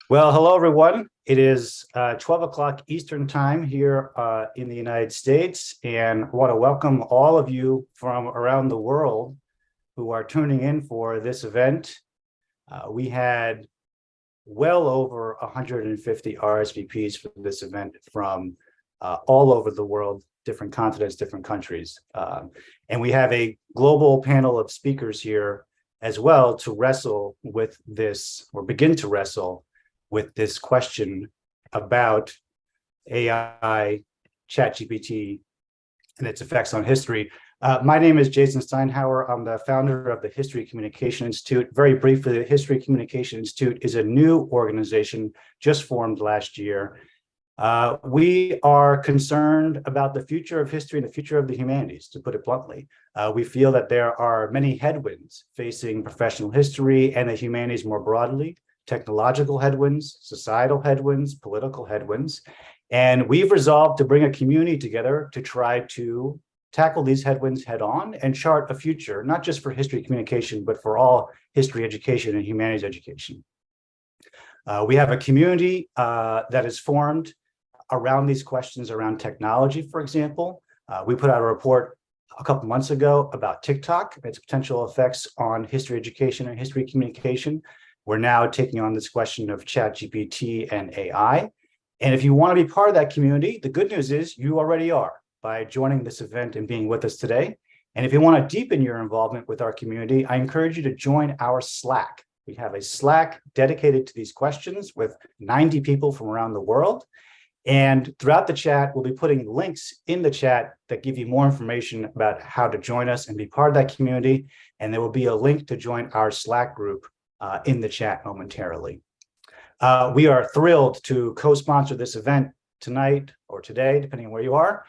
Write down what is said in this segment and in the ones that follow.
Well, hello, everyone. It is 12 o'clock Eastern time here in the United States, and I want to welcome all of you from around the world who are tuning in for this event. We had well over 150 RSVPs for this event from all over the world, different continents, different countries. And we have a global panel of speakers here as well to wrestle with this, or begin to wrestle with this question about AI, ChatGPT, and its effects on history. My name is Jason Steinhauer. I'm the founder of the History Communication Institute. Very briefly, the History Communication Institute is a new organization just formed last year. We are concerned about the future of history and the future of the humanities, to put it bluntly. We feel that there are many headwinds facing professional history and the humanities more broadly. Technological headwinds, societal headwinds, political headwinds. And we've resolved to bring a community together to try to tackle these headwinds head on and chart a future, not just for history communication, but for all history education and humanities education. We have a community that is formed around these questions around technology, for example. We put out a report a couple months ago about TikTok and its potential effects on history education and history communication. We're now taking on this question of ChatGPT and AI. And if you want to be part of that community, the good news is you already are by joining this event and being with us today. And if you want to deepen your involvement with our community, I encourage you to join our Slack. We have a Slack dedicated to these questions with 90 people from around the world. And throughout the chat, we'll be putting links in the chat that give you more information about how to join us and be part of that community. And there will be a link to join our Slack group in the chat momentarily. We are thrilled to co-sponsor this event tonight or today, depending on where you are,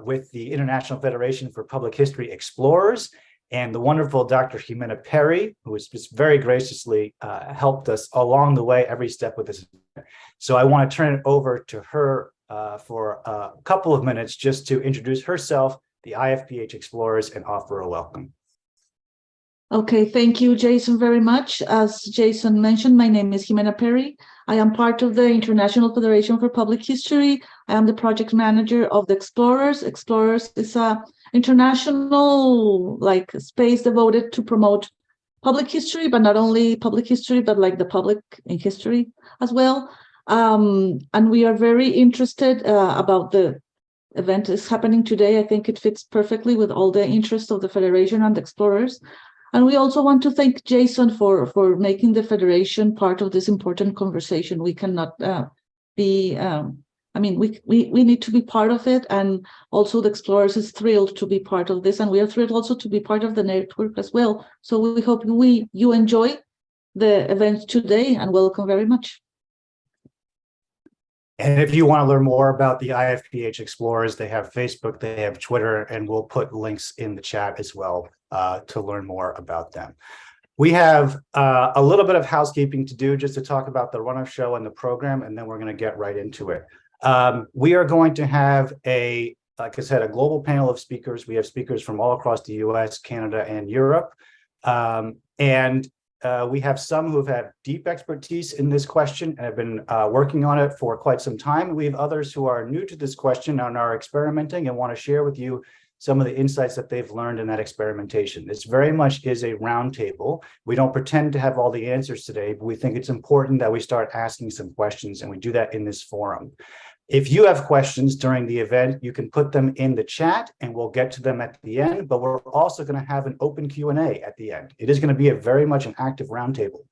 with the International Federation for Public History Explorers and the wonderful Dr. Jimena Perry, who has just very graciously helped us along the way every step with this event. So I want to turn it over to her for a couple of minutes just to introduce herself, the IFPH Explorers, and offer a welcome. Okay, thank you, Jason, very much. As Jason mentioned, my name is Jimena Perry. I am part of the International Federation for Public History. I am the project manager of the Explorers. Explorers is a international space devoted to promote public history, but not only public history, but the public in history as well. And we are very interested about the event is happening today. I think it fits perfectly with all the interests of the Federation and the Explorers. And we also want to thank Jason for making the Federation part of this important conversation. We cannot we need to be part of it. And also the Explorers is thrilled to be part of this. And we are thrilled also to be part of the network as well. So we hope you enjoy the event today and welcome very much. And if you want to learn more about the IFPH Explorers, they have Facebook, they have Twitter, and we'll put links in the chat as well to learn more about them. We have a little bit of housekeeping to do just to talk about the run-up show and the program, and then we're going to get right into it. We are going to have like I said, a global panel of speakers. We have speakers from all across the US, Canada, and Europe. We have some who've had deep expertise in this question and have been working on it for quite some time. We have others who are new to this question and are experimenting and want to share with you some of the insights that they've learned in that experimentation. This very much is a roundtable. We don't pretend to have all the answers today, but we think it's important that we start asking some questions, and we do that in this forum. If you have questions during the event, you can put them in the chat and we'll get to them at the end, but we're also going to have an open Q&A at the end. It is going to be very much an active roundtable.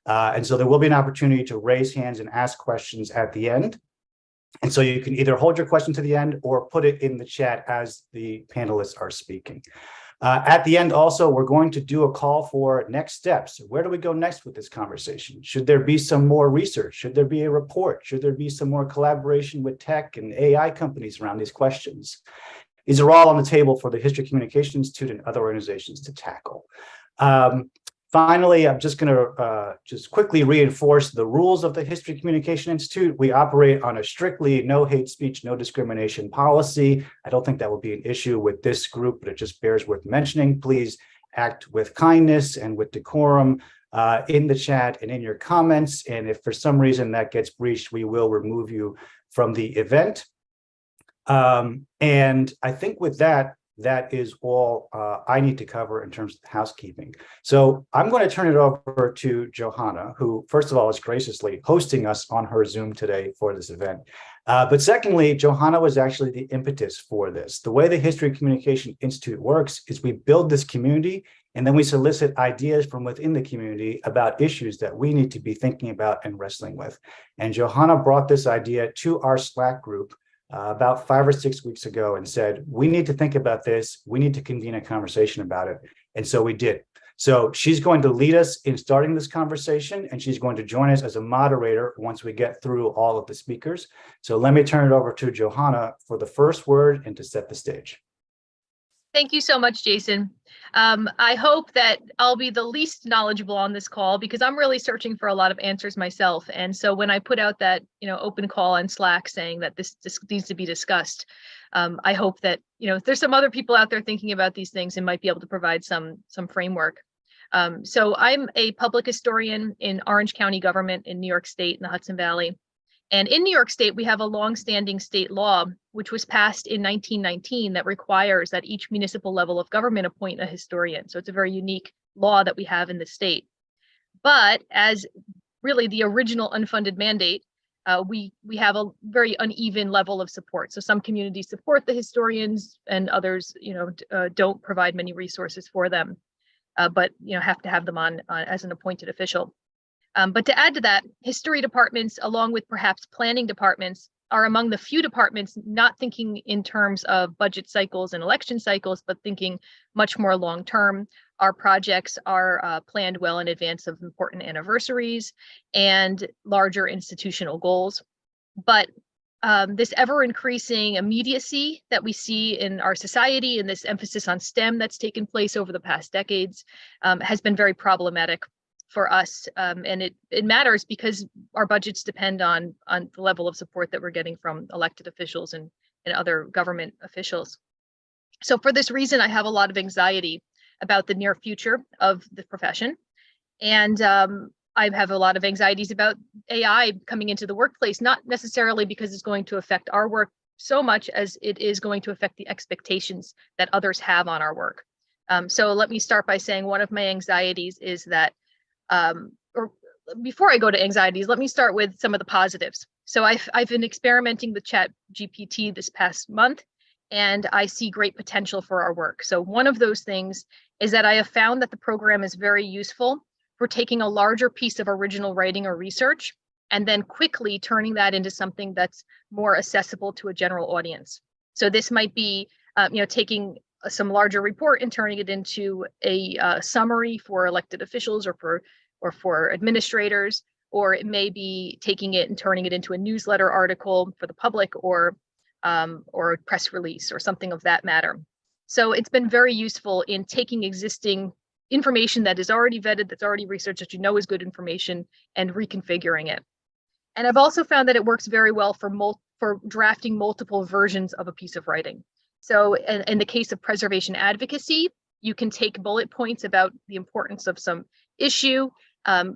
And so there will be an opportunity to raise hands and ask questions at the end. And so you can either hold your question to the end or put it in the chat as the panelists are speaking. At the end also, we're going to do a call for next steps. Where do we go next with this conversation? Should there be some more research? Should there be a report? Should there be some more collaboration with tech and AI companies around these questions? These are all on the table for the History Communication Institute and other organizations to tackle. Finally, I'm just going to just quickly reinforce the rules of the History Communication Institute. We operate on a strictly no hate speech, no discrimination policy. I don't think that will be an issue with this group, but it just bears worth mentioning. Please act with kindness and with decorum. in the chat and in your comments. And if for some reason that gets breached, we will remove you from the event. And I think with that, that is all I need to cover in terms of housekeeping. So I'm going to turn it over to Johanna, who, first of all, is graciously hosting us on her Zoom today for this event. But secondly, Johanna was actually the impetus for this. The way the History Communication Institute works is we build this community, and then we solicit ideas from within the community about issues that we need to be thinking about and wrestling with. And Johanna brought this idea to our Slack group about 5 or 6 weeks ago and said, we need to think about this. We need to convene a conversation about it. And so we did. So she's going to lead us in starting this conversation, and she's going to join us as a moderator once we get through all of the speakers. So let me turn it over to Johanna for the first word and to set the stage. Thank you so much, Jason. I hope that I'll be the least knowledgeable on this call because I'm really searching for a lot of answers myself. And so when I put out that open call on Slack saying that this needs to be discussed, I hope that if there's some other people out there thinking about these things and might be able to provide some framework. So I'm a public historian in Orange County government in New York State in the Hudson Valley. And in New York State, we have a longstanding state law, which was passed in 1919, that requires that each municipal level of government appoint a historian. So it's a very unique law that we have in the state. But as really the original unfunded mandate, we have a very uneven level of support. So some communities support the historians and others, don't provide many resources for them, but have to have them on as an appointed official. But to add to that, history departments, along with perhaps planning departments, are among the few departments not thinking in terms of budget cycles and election cycles, but thinking much more long-term. Our projects are planned well in advance of important anniversaries and larger institutional goals. But this ever-increasing immediacy that we see in our society and this emphasis on STEM that's taken place over the past decades has been very problematic for us, and it matters because our budgets depend on the level of support that we're getting from elected officials and other government officials. So for this reason, I have a lot of anxiety about the near future of the profession, and I have a lot of anxieties about AI coming into the workplace, not necessarily because it's going to affect our work so much as it is going to affect the expectations that others have on our work. So let me start by saying one of my anxieties is that or before I go to anxieties, let me start with some of the positives. So I've been experimenting with ChatGPT this past month, and I see great potential for our work. So one of those things is that I have found that the program is very useful for taking a larger piece of original writing or research and then quickly turning that into something that's more accessible to a general audience. So this might be, taking some larger report and turning it into a summary for elected officials or for administrators, or it may be taking it and turning it into a newsletter article for the public or a press release or something of that matter. So it's been very useful in taking existing information that is already vetted, that's already researched, that is good information, and reconfiguring it. And I've also found that it works very well for drafting multiple versions of a piece of writing. So in the case of preservation advocacy, you can take bullet points about the importance of some issue,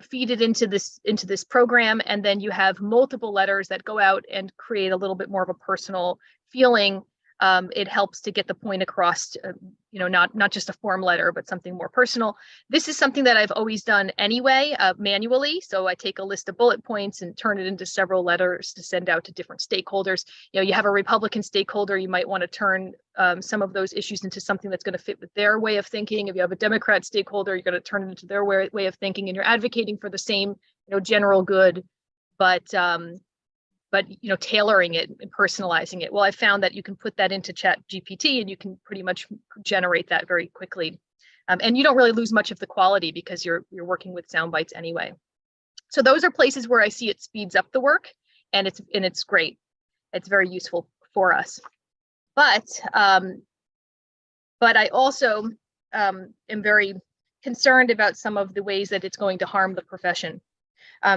feed it into this program, and then you have multiple letters that go out and create a little bit more of a personal feeling. It helps to get the point across, not just a form letter, but something more personal. This is something that I've always done anyway, manually. So I take a list of bullet points and turn it into several letters to send out to different stakeholders. You have a Republican stakeholder, you might want to turn some of those issues into something that's going to fit with their way of thinking. If you have a Democrat stakeholder, you're going to turn it into their way of thinking, and you're advocating for the same, general good, but tailoring it and personalizing it. Well, I found that you can put that into ChatGPT and you can pretty much generate that very quickly. And you don't really lose much of the quality because you're working with sound bites anyway. So those are places where I see it speeds up the work, and it's great. It's very useful for us. But I also am very concerned about some of the ways that it's going to harm the profession.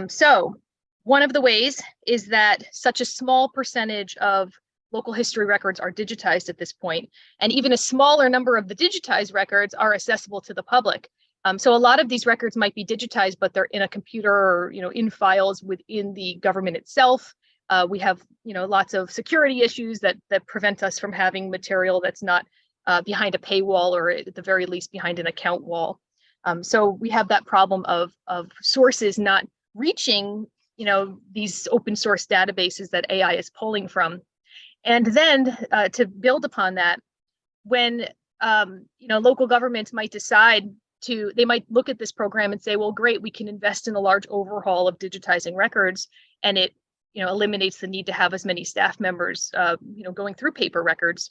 So one of the ways is that such a small percentage of local history records are digitized at this point, and even a smaller number of the digitized records are accessible to the public. So a lot of these records might be digitized, but they're in a computer or, in files within the government itself. We have, lots of security issues that prevent us from having material that's not behind a paywall, or at the very least behind an account wall. So we have that problem of sources not reaching, these open source databases that AI is pulling from. And then to build upon that, when local governments might decide they might look at this program and say, well, great, we can invest in a large overhaul of digitizing records, and it eliminates the need to have as many staff members going through paper records.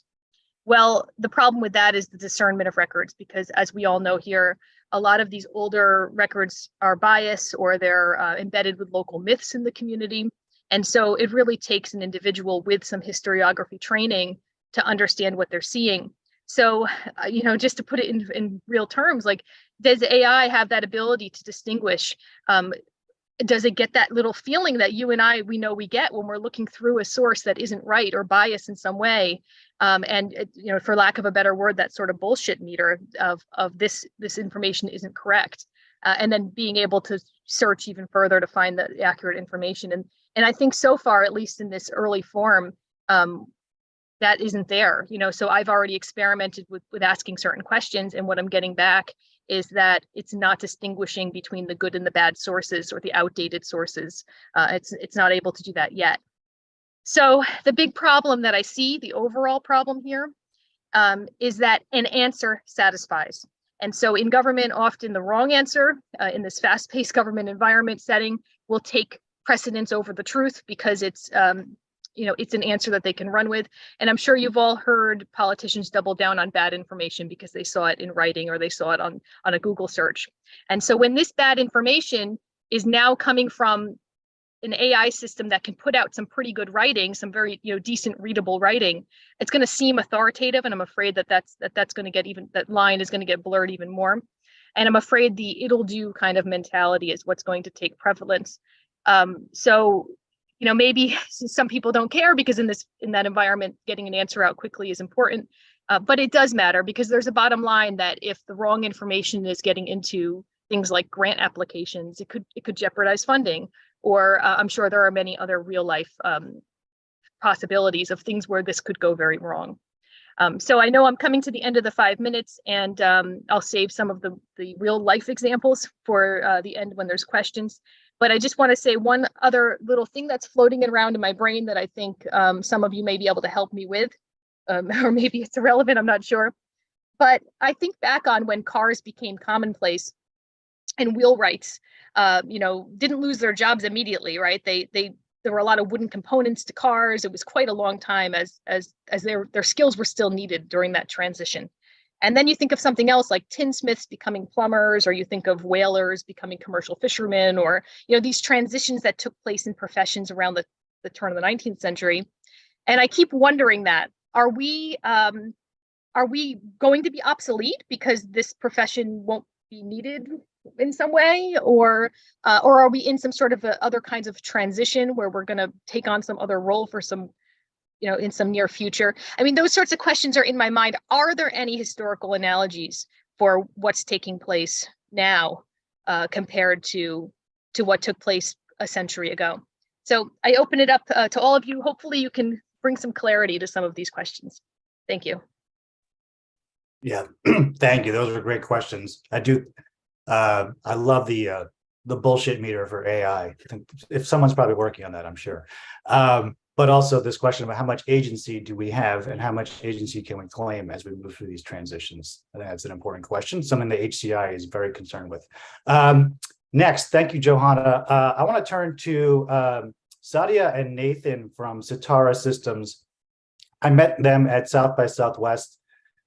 Well, the problem with that is the discernment of records, because as we all know here, a lot of these older records are biased, or they're embedded with local myths in the community. And so it really takes an individual with some historiography training to understand what they're seeing. So, just to put it in real terms, like, does AI have that ability to distinguish? Does it get that little feeling that you and we know we get when we're looking through a source that isn't right or biased in some way? And for lack of a better word, that sort of bullshit meter of this information isn't correct, and then being able to search even further to find the accurate information. And I think so far, at least in this early form, that isn't there. So I've already experimented with asking certain questions, and what I'm getting back is that it's not distinguishing between the good and the bad sources, or the outdated sources. It's not able to do that yet. So the big problem that I see, the overall problem here, is that an answer satisfies. And so in government, often the wrong answer in this fast-paced government environment setting will take precedence over the truth, because it's it's an answer that they can run with. And I'm sure you've all heard politicians double down on bad information because they saw it in writing, or they saw it on a Google search. And so when this bad information is now coming from an AI system that can put out some pretty good writing, some very decent readable writing, it's going to seem authoritative, and I'm afraid that's going to get that line is going to get blurred even more. And I'm afraid the it'll do kind of mentality is what's going to take prevalence. So maybe some people don't care, because in that environment, getting an answer out quickly is important. But it does matter, because there's a bottom line that if the wrong information is getting into things like grant applications, it could jeopardize funding. Or I'm sure there are many other real life possibilities of things where this could go very wrong. So I know I'm coming to the end of the 5 minutes, and I'll save some of the real life examples for the end when there's questions. But I just want to say one other little thing that's floating around in my brain that I think some of you may be able to help me with, or maybe it's irrelevant, I'm not sure. But I think back on when cars became commonplace, and wheelwrights, didn't lose their jobs immediately, right? There were a lot of wooden components to cars. It was quite a long time as their skills were still needed during that transition. And then you think of something else like tinsmiths becoming plumbers, or you think of whalers becoming commercial fishermen, or these transitions that took place in professions around the turn of the 19th century. And I keep wondering that, are we going to be obsolete because this profession won't be needed in some way, or are we in some sort of other kinds of transition where we're going to take on some other role for some, in some near future? I mean, those sorts of questions are in my mind. Are there any historical analogies for what's taking place now compared to what took place a century ago? So I open it up to all of you. Hopefully you can bring some clarity to some of these questions. Thank you. Yeah, thank you. Those are great questions. I love the bullshit meter for AI. I think if someone's probably working on that, I'm sure. But also this question about how much agency do we have, and how much agency can we claim as we move through these transitions? I think that's an important question, something that HCI is very concerned with. Next, thank you, Johanna. I want to turn to Sadia and Nathan from Sitara Systems. I met them at South by Southwest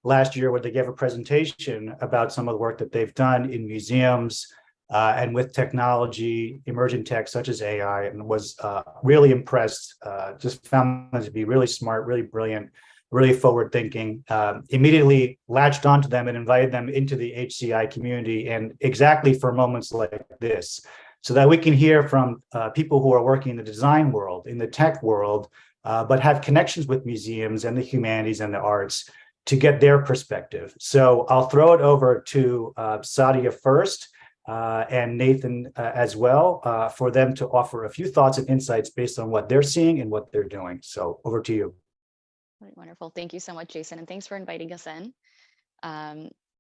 last year, where they gave a presentation about some of the work that they've done in museums and with technology, emerging tech such as AI, and was really impressed. Just found them to be really smart, really brilliant, really forward-thinking. Immediately latched onto them and invited them into the HCI community, and exactly for moments like this, so that we can hear from people who are working in the design world, in the tech world, but have connections with museums and the humanities and the arts, to get their perspective. So I'll throw it over to Sadia first, and Nathan as well, for them to offer a few thoughts and insights based on what they're seeing and what they're doing. So over to you. Wonderful. Thank you so much, Jason, and thanks for inviting us in.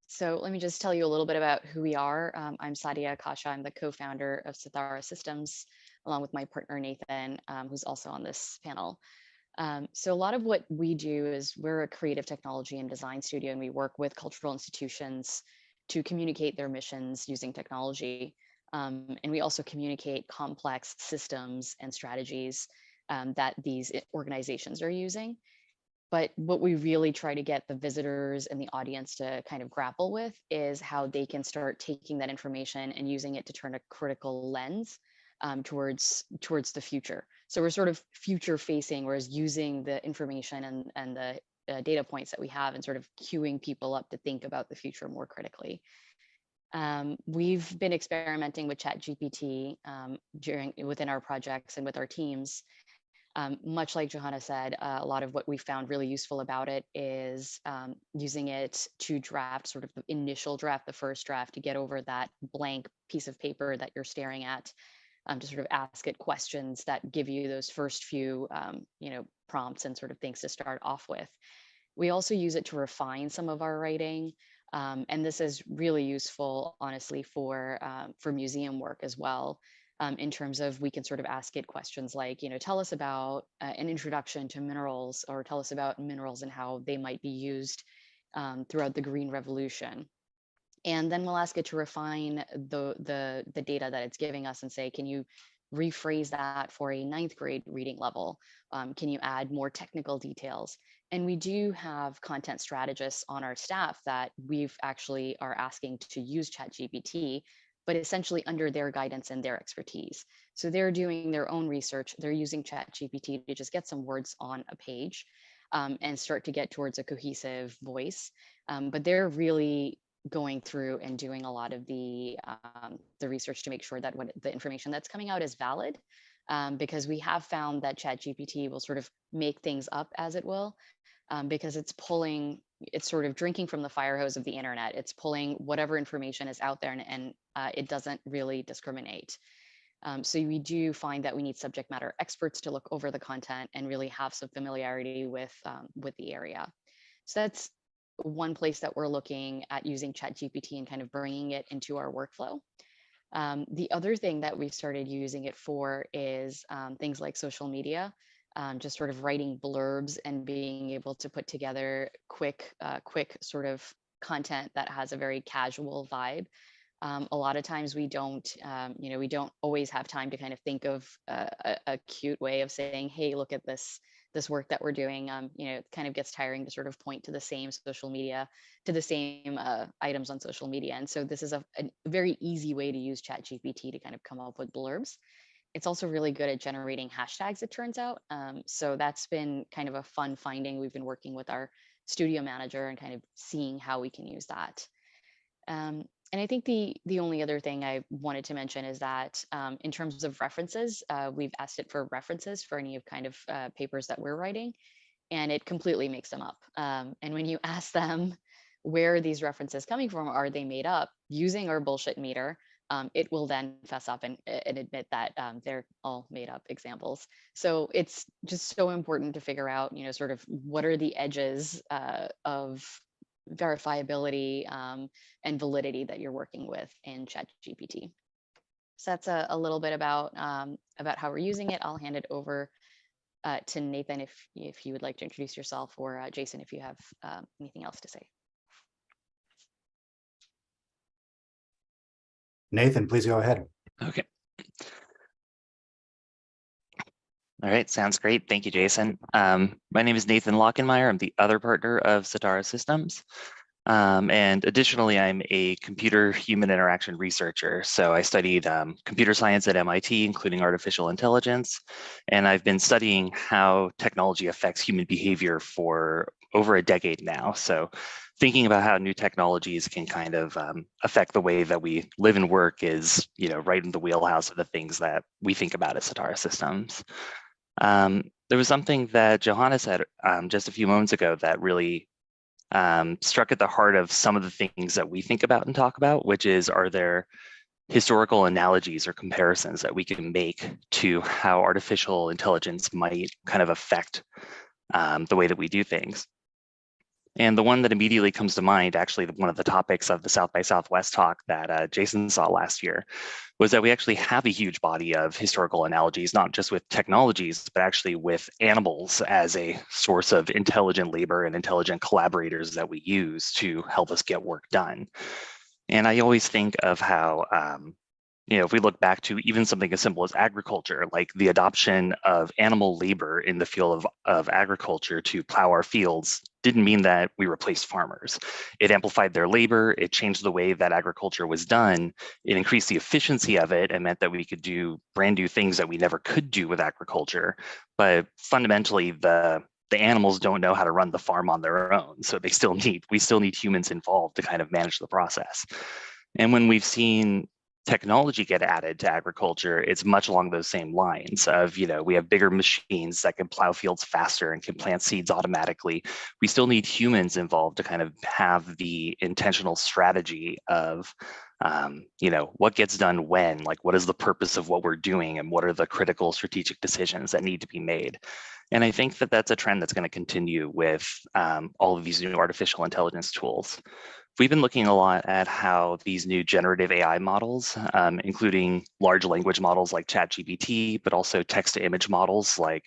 So let me just tell you a little bit about who we are. I'm Sadia Akasha. I'm the co-founder of Sithara Systems, along with my partner, Nathan, who's also on this panel. So a lot of what we do is we're a creative technology and design studio, and we work with cultural institutions to communicate their missions using technology. And we also communicate complex systems and strategies that these organizations are using. But what we really try to get the visitors and the audience to kind of grapple with is how they can start taking that information and using it to turn a critical lens towards the future. So we're sort of future facing, whereas using the information and the data points that we have and sort of queuing people up to think about the future more critically. We've been experimenting with ChatGPT within our projects and with our teams. Much like Johanna said, a lot of what we found really useful about it is using it to draft sort of the initial draft, the first draft, to get over that blank piece of paper that you're staring at, to sort of ask it questions that give you those first few, prompts and sort of things to start off with. We also use it to refine some of our writing. And this is really useful, honestly, for museum work as well. In terms of, we can sort of ask it questions like, tell us about an introduction to minerals, or tell us about minerals and how they might be used throughout the Green Revolution. And then we'll ask it to refine the data that it's giving us and say, can you rephrase that for a 9th grade reading level? Can you add more technical details? And we do have content strategists on our staff that we've actually are asking to use ChatGPT, but essentially under their guidance and their expertise. So they're doing their own research. They're using ChatGPT to just get some words on a page and start to get towards a cohesive voice. But they're really going through and doing a lot of the research to make sure that what the information that's coming out is valid, because we have found that ChatGPT will sort of make things up as it will, because it's sort of drinking from the fire hose of the internet. It's pulling whatever information is out there, and it doesn't really discriminate. So we do find that we need subject matter experts to look over the content and really have some familiarity with the area. So that's one place that we're looking at using ChatGPT and kind of bringing it into our workflow. The other thing that we've started using it for is things like social media, just sort of writing blurbs and being able to put together quick sort of content that has a very casual vibe. A lot of times we don't always have time to kind of think of a cute way of saying, hey, look at this work that we're doing. It kind of gets tiring to sort of point to the same items on social media. And so this is a very easy way to use ChatGPT to kind of come up with blurbs. It's also really good at generating hashtags, it turns out. So that's been kind of a fun finding. We've been working with our studio manager and kind of seeing how we can use that. And I think the only other thing I wanted to mention is that in terms of references, we've asked it for references for any of kind of papers that we're writing, and it completely makes them up. And when you ask them where are these references coming from, are they made up, using our bullshit meter, it will then fess up and admit that they're all made up examples. So it's just so important to figure out, sort of what are the edges of verifiability and validity that you're working with in ChatGPT. So that's a little bit about how we're using it. I'll hand it over to Nathan if you would like to introduce yourself, or Jason if you have anything else to say. Nathan, please go ahead. Okay. All right, sounds great. Thank you, Jason. My name is Nathan Lockenmeyer. I'm the other partner of Sithara Systems. And additionally, I'm a computer-human interaction researcher. So I studied computer science at MIT, including artificial intelligence. And I've been studying how technology affects human behavior for over a decade now. So thinking about how new technologies can kind of affect the way that we live and work is, right in the wheelhouse of the things that we think about at Sithara Systems. There was something that Johanna said just a few moments ago that really struck at the heart of some of the things that we think about and talk about, which is, are there historical analogies or comparisons that we can make to how artificial intelligence might kind of affect the way that we do things? And the one that immediately comes to mind, actually one of the topics of the South by Southwest talk that Jason saw last year, was that we actually have a huge body of historical analogies, not just with technologies, but actually with animals as a source of intelligent labor and intelligent collaborators that we use to help us get work done. And I always think of how, if we look back to even something as simple as agriculture, like the adoption of animal labor in the field of agriculture to plow our fields didn't mean that we replaced farmers. It amplified their labor, it changed the way that agriculture was done, it increased the efficiency of it and meant that we could do brand new things that we never could do with agriculture. But fundamentally, the animals don't know how to run the farm on their own. So we still need humans involved to kind of manage the process. And when we've seen technology get added to agriculture, it's much along those same lines of, we have bigger machines that can plow fields faster and can plant seeds automatically. We still need humans involved to kind of have the intentional strategy of, what gets done when, like what is the purpose of what we're doing and what are the critical strategic decisions that need to be made. And I think that that's a trend that's going to continue with all of these new artificial intelligence tools. We've been looking a lot at how these new generative AI models, including large language models like ChatGPT, but also text-to-image models like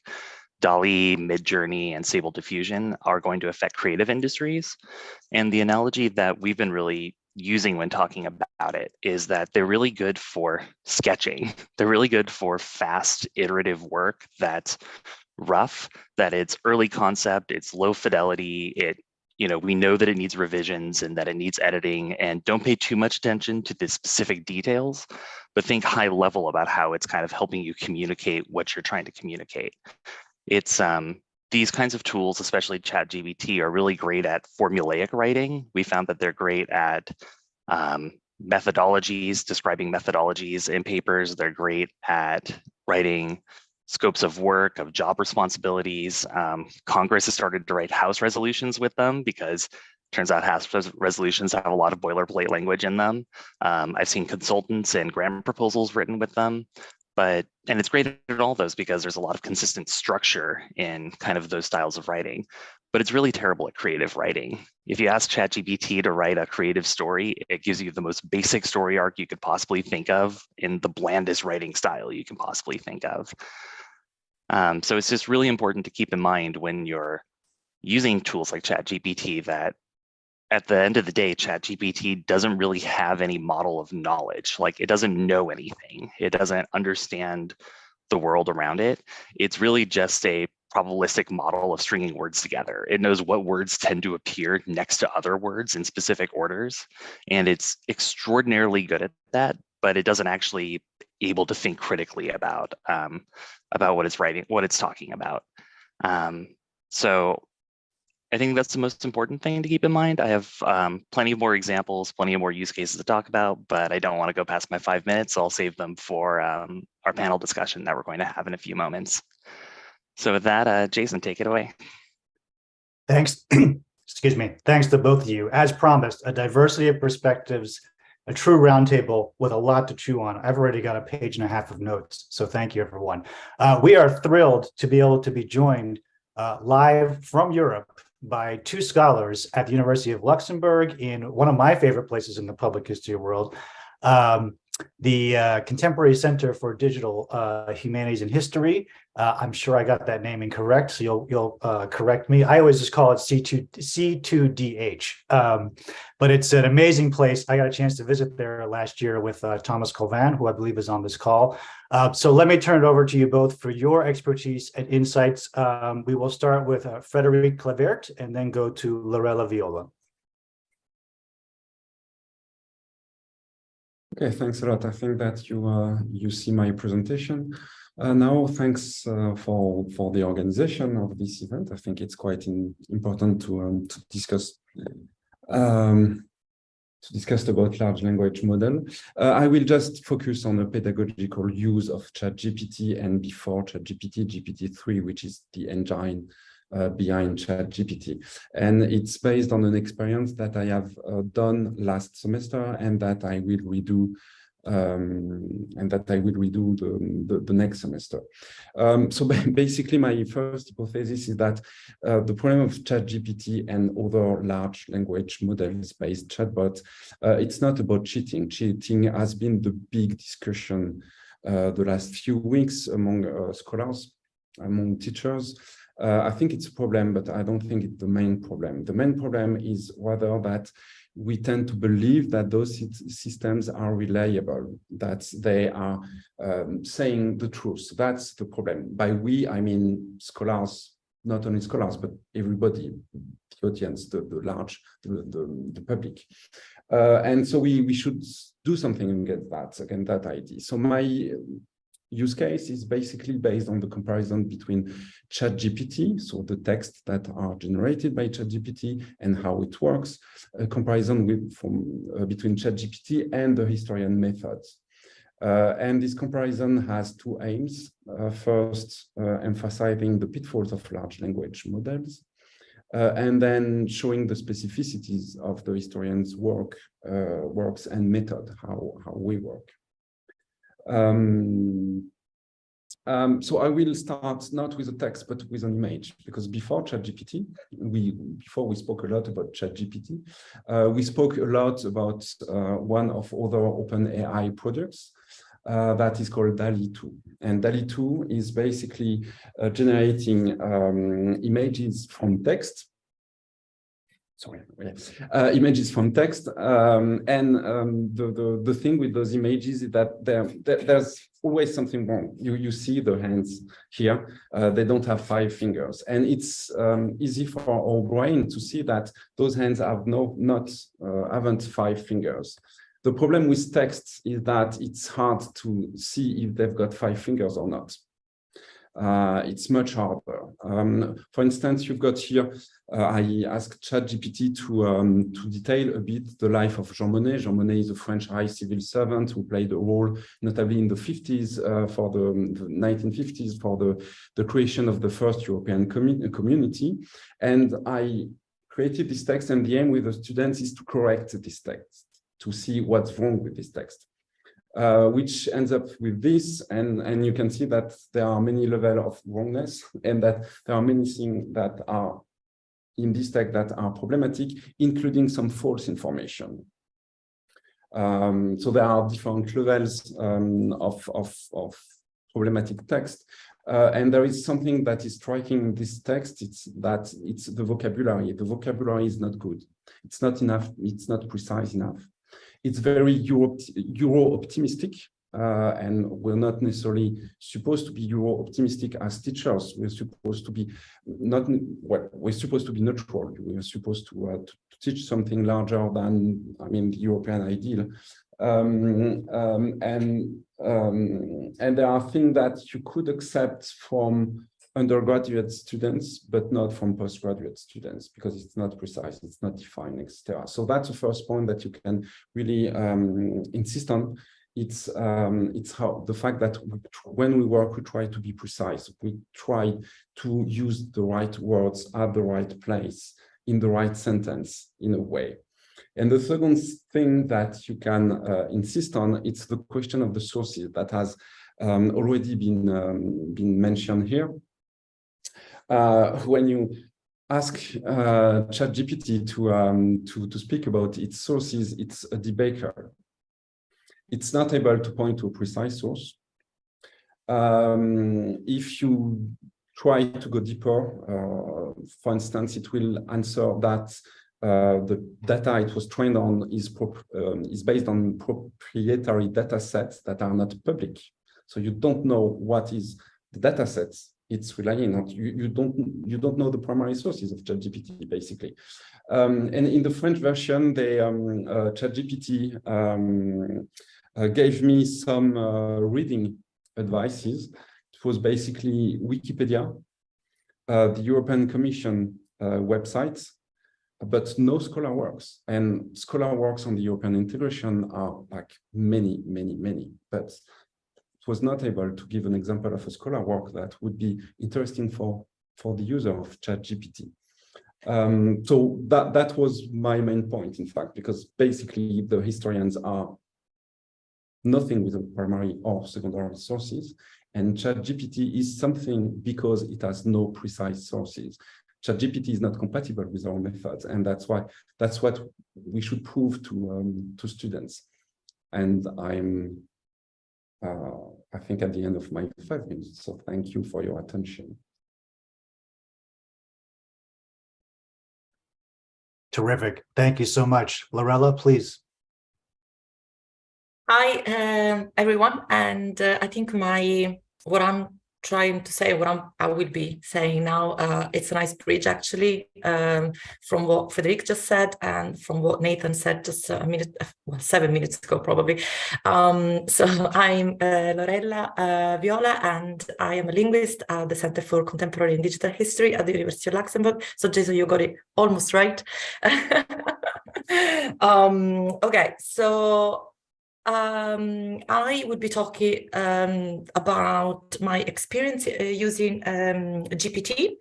DALL-E, Midjourney, and Stable Diffusion are going to affect creative industries. And the analogy that we've been really using when talking about it is that they're really good for sketching. They're really good for fast, iterative work that's rough, that it's early concept, it's low fidelity, we know that it needs revisions and that it needs editing, and don't pay too much attention to the specific details, but think high level about how it's kind of helping you communicate what you're trying to communicate. It's these kinds of tools, especially ChatGPT, are really great at formulaic writing. We found that they're great at methodologies, describing methodologies in papers. They're great at writing scopes of work, of job responsibilities. Congress has started to write House resolutions with them because it turns out House resolutions have a lot of boilerplate language in them. I've seen consultants and grant proposals written with them, and it's great at all those because there's a lot of consistent structure in kind of those styles of writing, but it's really terrible at creative writing. If you ask ChatGPT to write a creative story, it gives you the most basic story arc you could possibly think of in the blandest writing style you can possibly think of. So it's just really important to keep in mind when you're using tools like ChatGPT that at the end of the day, ChatGPT doesn't really have any model of knowledge. Like, it doesn't know anything. It doesn't understand the world around it. It's really just a probabilistic model of stringing words together. It knows what words tend to appear next to other words in specific orders. And it's extraordinarily good at that, but it doesn't actually able to think critically about what it's writing, what it's talking about. So I think that's the most important thing to keep in mind. I have plenty of more examples, plenty of more use cases to talk about, but I don't want to go past my 5 minutes, so I'll save them for our panel discussion that we're going to have in a few moments. So with that, Jason, take it away. Thanks. Excuse me. Thanks to both of you. As promised, a diversity of perspectives, a true roundtable with a lot to chew on. I've already got a 1.5 pages of notes, so thank you, everyone. We are thrilled to be able to be joined live from Europe by two scholars at the University of Luxembourg in one of my favorite places in the public history world, the Contemporary Center for Digital Humanities and History. I'm sure I got that naming correct, so you'll correct me. I always just call it C2DH, but it's an amazing place. I got a chance to visit there last year with Thomas Colvan, who I believe is on this call. So let me turn it over to you both for your expertise and insights. We will start with Frédéric Clavert and then go to Lorella Viola. Okay, thanks a lot. I think that you see my presentation. Now, thanks for the organization of this event. I think it's quite important to discuss about large language model. I will just focus on the pedagogical use of ChatGPT and before ChatGPT, GPT-3, which is the engine behind ChatGPT. And it's based on an experience that I have done last semester and that I will redo the next semester. So basically, my first hypothesis is that the problem of ChatGPT and other large language models-based chatbots, it's not about cheating. Cheating has been the big discussion the last few weeks among scholars, among teachers. I think it's a problem, but I don't think it's the main problem. The main problem is whether that we tend to believe that those systems are reliable, that they are saying the truth. That's the problem. By we, I mean scholars, not only scholars, but everybody, the audience, the public. And so we should do something against that idea. So my use case is basically based on the comparison between ChatGPT, so the text that are generated by ChatGPT and how it works, a comparison between ChatGPT and the historian methods. And this comparison has two aims. First, emphasizing the pitfalls of large language models, and then showing the specificities of the historian's works and method, how we work. So I will start not with a text, but with an image, because before ChatGPT, before we spoke a lot about ChatGPT, we spoke a lot about one of other OpenAI products that is called DALL-E 2. And DALL-E 2 is basically generating images from text. Images from text, and the thing with those images is that there's always something wrong. You see the hands here; they don't have 5 fingers, and it's easy for our brain to see that those hands have haven't 5 fingers. The problem with text is that it's hard to see if they've got 5 fingers or not. It's much harder. For instance, you've got here, I asked ChatGPT to detail a bit the life of Jean Monnet. Jean Monnet is a French high civil servant who played a role, notably in the 50s, for the 1950s, for the creation of the first European community. And I created this text, and the aim with the students is to correct this text, to see what's wrong with this text. Which ends up with this, and you can see that there are many levels of wrongness, and that there are many things that are in this text that are problematic, including some false information. So there are different levels of problematic text, and there is something that is striking in this text. It's the vocabulary. The vocabulary is not good. It's not enough. It's not precise enough. It's very Euro-optimistic, and we're not necessarily supposed to be Euro-optimistic as teachers. We're supposed to be we're supposed to be neutral. We're supposed to teach something larger than, the European ideal. And there are things that you could accept from undergraduate students, but not from postgraduate students, because it's not precise, it's not defined, etc. So that's the first point that you can really insist on. It's how the fact that when we work, we try to be precise. We try to use the right words at the right place, in the right sentence, in a way. And the second thing that you can insist on, it's the question of the sources that has already been mentioned here. When you ask ChatGPT to speak about its sources, it's a debugger. It's not able to point to a precise source. If you try to go deeper, for instance, it will answer that the data it was trained on is based on proprietary data sets that are not public. So you don't know what is the data sets it's relying on. You don't know the primary sources of ChatGPT, basically. And in the French version, ChatGPT gave me some reading advices. It was basically Wikipedia, the European Commission website, but no scholar works. And scholar works on the European integration are like many, but was not able to give an example of a scholar work that would be interesting for for the user of ChatGPT. So that was my main point, in fact, because basically the historians are nothing with primary or secondary sources, and ChatGPT is something because it has no precise sources. ChatGPT is not compatible with our methods, and that's what we should prove to students. And I'm, I think, at the end of my 5 minutes. So thank you for your attention. Terrific. Thank you so much. Lorella, please. Hi, everyone. And I think what I'm trying to say, I will be saying now, it's a nice bridge actually, from what Frédéric just said and from what Nathan said just a minute, well, 7 minutes ago probably. So I'm Lorella Viola, and I am a linguist at the Center for Contemporary and Digital History at the University of Luxembourg. So Jason, you got it almost right. Okay, so I would be talking about my experience using GPT.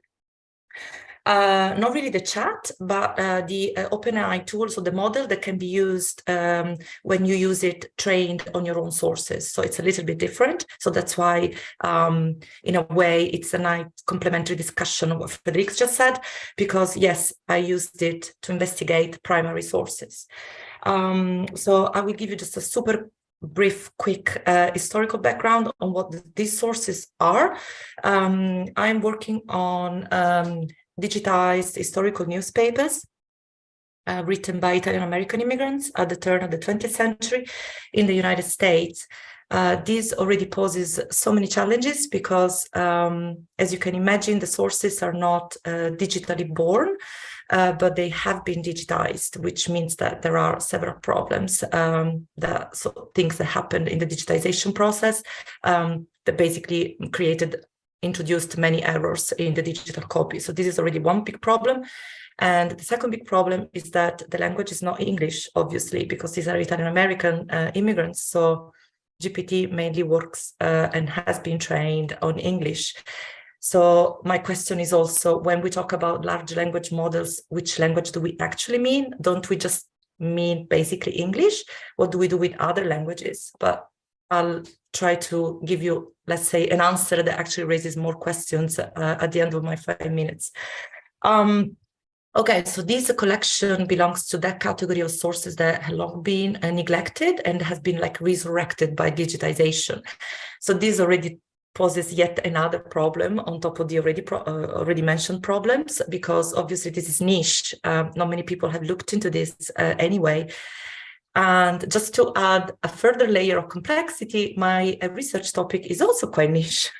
Not really the chat, but the OpenAI tool, so the model that can be used when you use it trained on your own sources. So it's a little bit different. So that's why, in a way, it's a nice complementary discussion of what Frédéric just said, because yes, I used it to investigate primary sources. So I will give you just a super brief, quick historical background on what these sources are. I'm working on digitized historical newspapers written by Italian-American immigrants at the turn of the 20th century in the United States. This already poses so many challenges because, as you can imagine, the sources are not digitally born, but they have been digitized, which means that there are several problems, things that happened in the digitization process that basically introduced many errors in the digital copy. So this is already one big problem. And the second big problem is that the language is not English, obviously, because these are Italian-American immigrants. So GPT mainly works and has been trained on English. So my question is also, when we talk about large language models, which language do we actually mean? Don't we just mean basically English? What do we do with other languages? But I'll try to give you, let's say, an answer that actually raises more questions at the end of my 5 minutes. Okay, so this collection belongs to that category of sources that have long been neglected and has been like resurrected by digitization. So this already poses yet another problem on top of the already mentioned problems, because obviously this is niche. Not many people have looked into this anyway. And just to add a further layer of complexity, my research topic is also quite niche.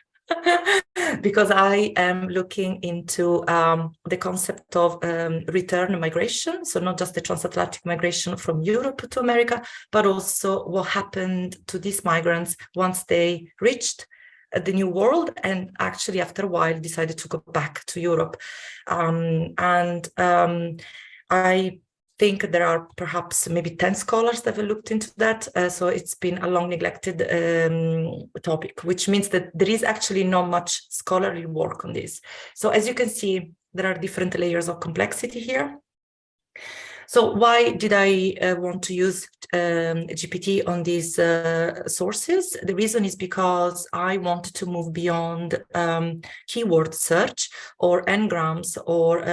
Because I am looking into the concept of return migration. So not just the transatlantic migration from Europe to America, but also what happened to these migrants once they reached the new world and actually after a while decided to go back to Europe. I think there are perhaps maybe 10 scholars that have looked into that. So it's been a long neglected topic, which means that there is actually not much scholarly work on this. So as you can see, there are different layers of complexity here. So why did I want to use GPT on these sources? The reason is because I wanted to move beyond keyword search or n-grams or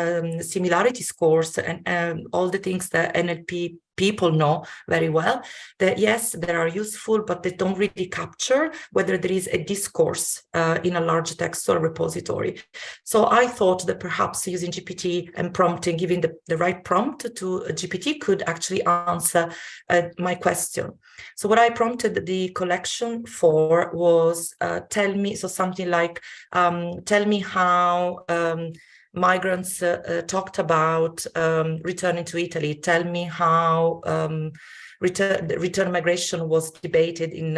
similarity scores and all the things that NLP people know very well, that yes, they are useful, but they don't really capture whether there is a discourse in a large textual repository. So I thought that perhaps using GPT and prompting, giving the right prompt to GPT could actually answer my question. So what I prompted the collection for was tell me, so something like, tell me how migrants talked about returning to Italy. Tell me how return migration was debated in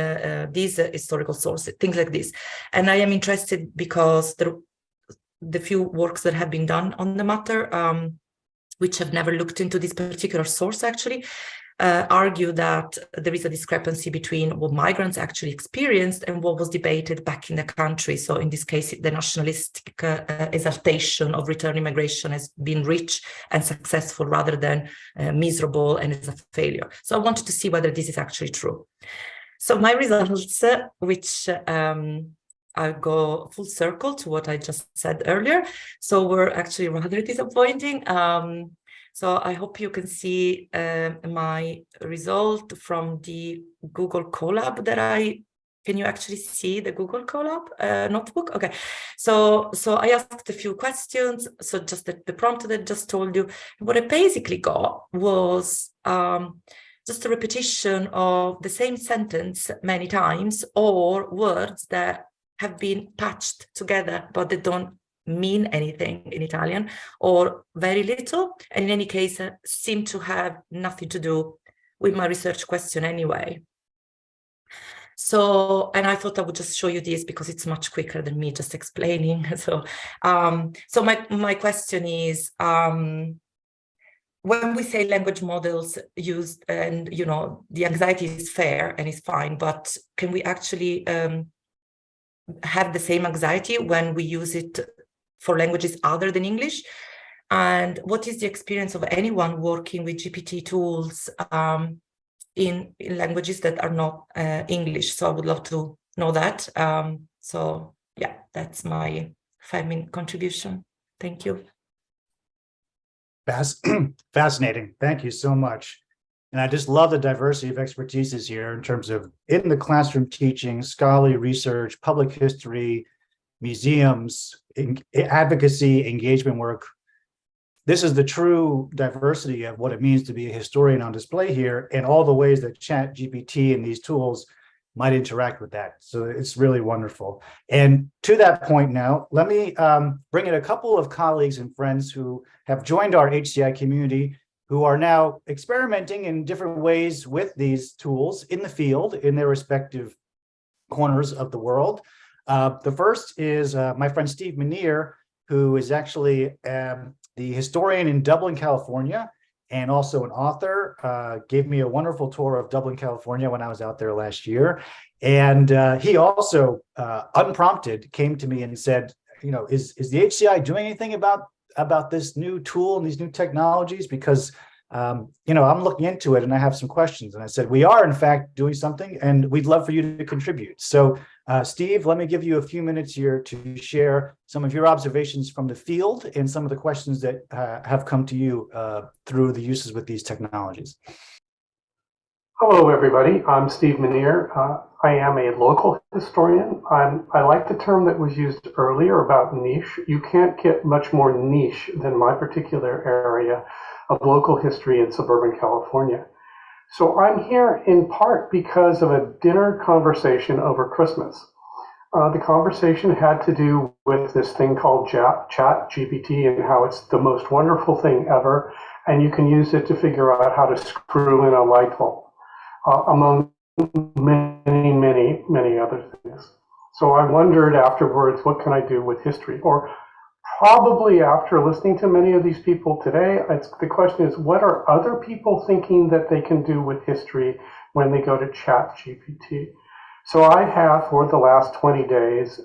these historical sources, things like this. And I am interested because the few works that have been done on the matter, which have never looked into this particular source actually, argue that there is a discrepancy between what migrants actually experienced and what was debated back in the country. So in this case, the nationalistic exaltation of return immigration has been rich and successful rather than miserable and is a failure. So I wanted to see whether this is actually true. So my results, which I'll go full circle to what I just said earlier, so were actually rather disappointing. So I hope you can see my result from the Google Colab can you actually see the Google Colab notebook? Okay, so I asked a few questions. So just the prompt that I just told you, what I basically got was just a repetition of the same sentence many times, or words that have been patched together, but they don't mean anything in Italian, or very little, and in any case seem to have nothing to do with my research question anyway. So, and I thought I would just show you this because it's much quicker than me just explaining. So, so my question is, when we say language models used, and the anxiety is fair and is fine, but can we actually have the same anxiety when we use it for languages other than English? And what is the experience of anyone working with GPT tools in languages that are not English? So I would love to know that. So yeah, that's my 5-minute contribution. Thank you. Fascinating. Thank you so much. And I just love the diversity of expertises here in terms of in the classroom teaching, scholarly research, public history, museums, advocacy, engagement work. This is the true diversity of what it means to be a historian on display here, and all the ways that ChatGPT and these tools might interact with that. So it's really wonderful. And to that point now, let me bring in a couple of colleagues and friends who have joined our HCI community, who are now experimenting in different ways with these tools in the field in their respective corners of the world. The first is my friend Steve Menier, who is actually the historian in Dublin, California, and also an author. Gave me a wonderful tour of Dublin, California when I was out there last year. And he also, unprompted, came to me and said, is the HCI doing anything about this new tool and these new technologies? Because I'm looking into it and I have some questions. And I said, we are in fact doing something and we'd love for you to contribute. So Steve, let me give you a few minutes here to share some of your observations from the field and some of the questions that have come to you through the uses with these technologies. Hello, everybody. I'm Steve Menier. I am a local historian. I like the term that was used earlier about niche. You can't get much more niche than my particular area of local history in suburban California. So I'm here in part because of a dinner conversation over Christmas. The conversation had to do with this thing called ChatGPT and how it's the most wonderful thing ever, and you can use it to figure out how to screw in a light bulb. Among many other things. So I wondered afterwards, what can I do with history? Or probably after listening to many of these people today, the question is, what are other people thinking that they can do with history when they go to ChatGPT? So I have, for the last 20 days,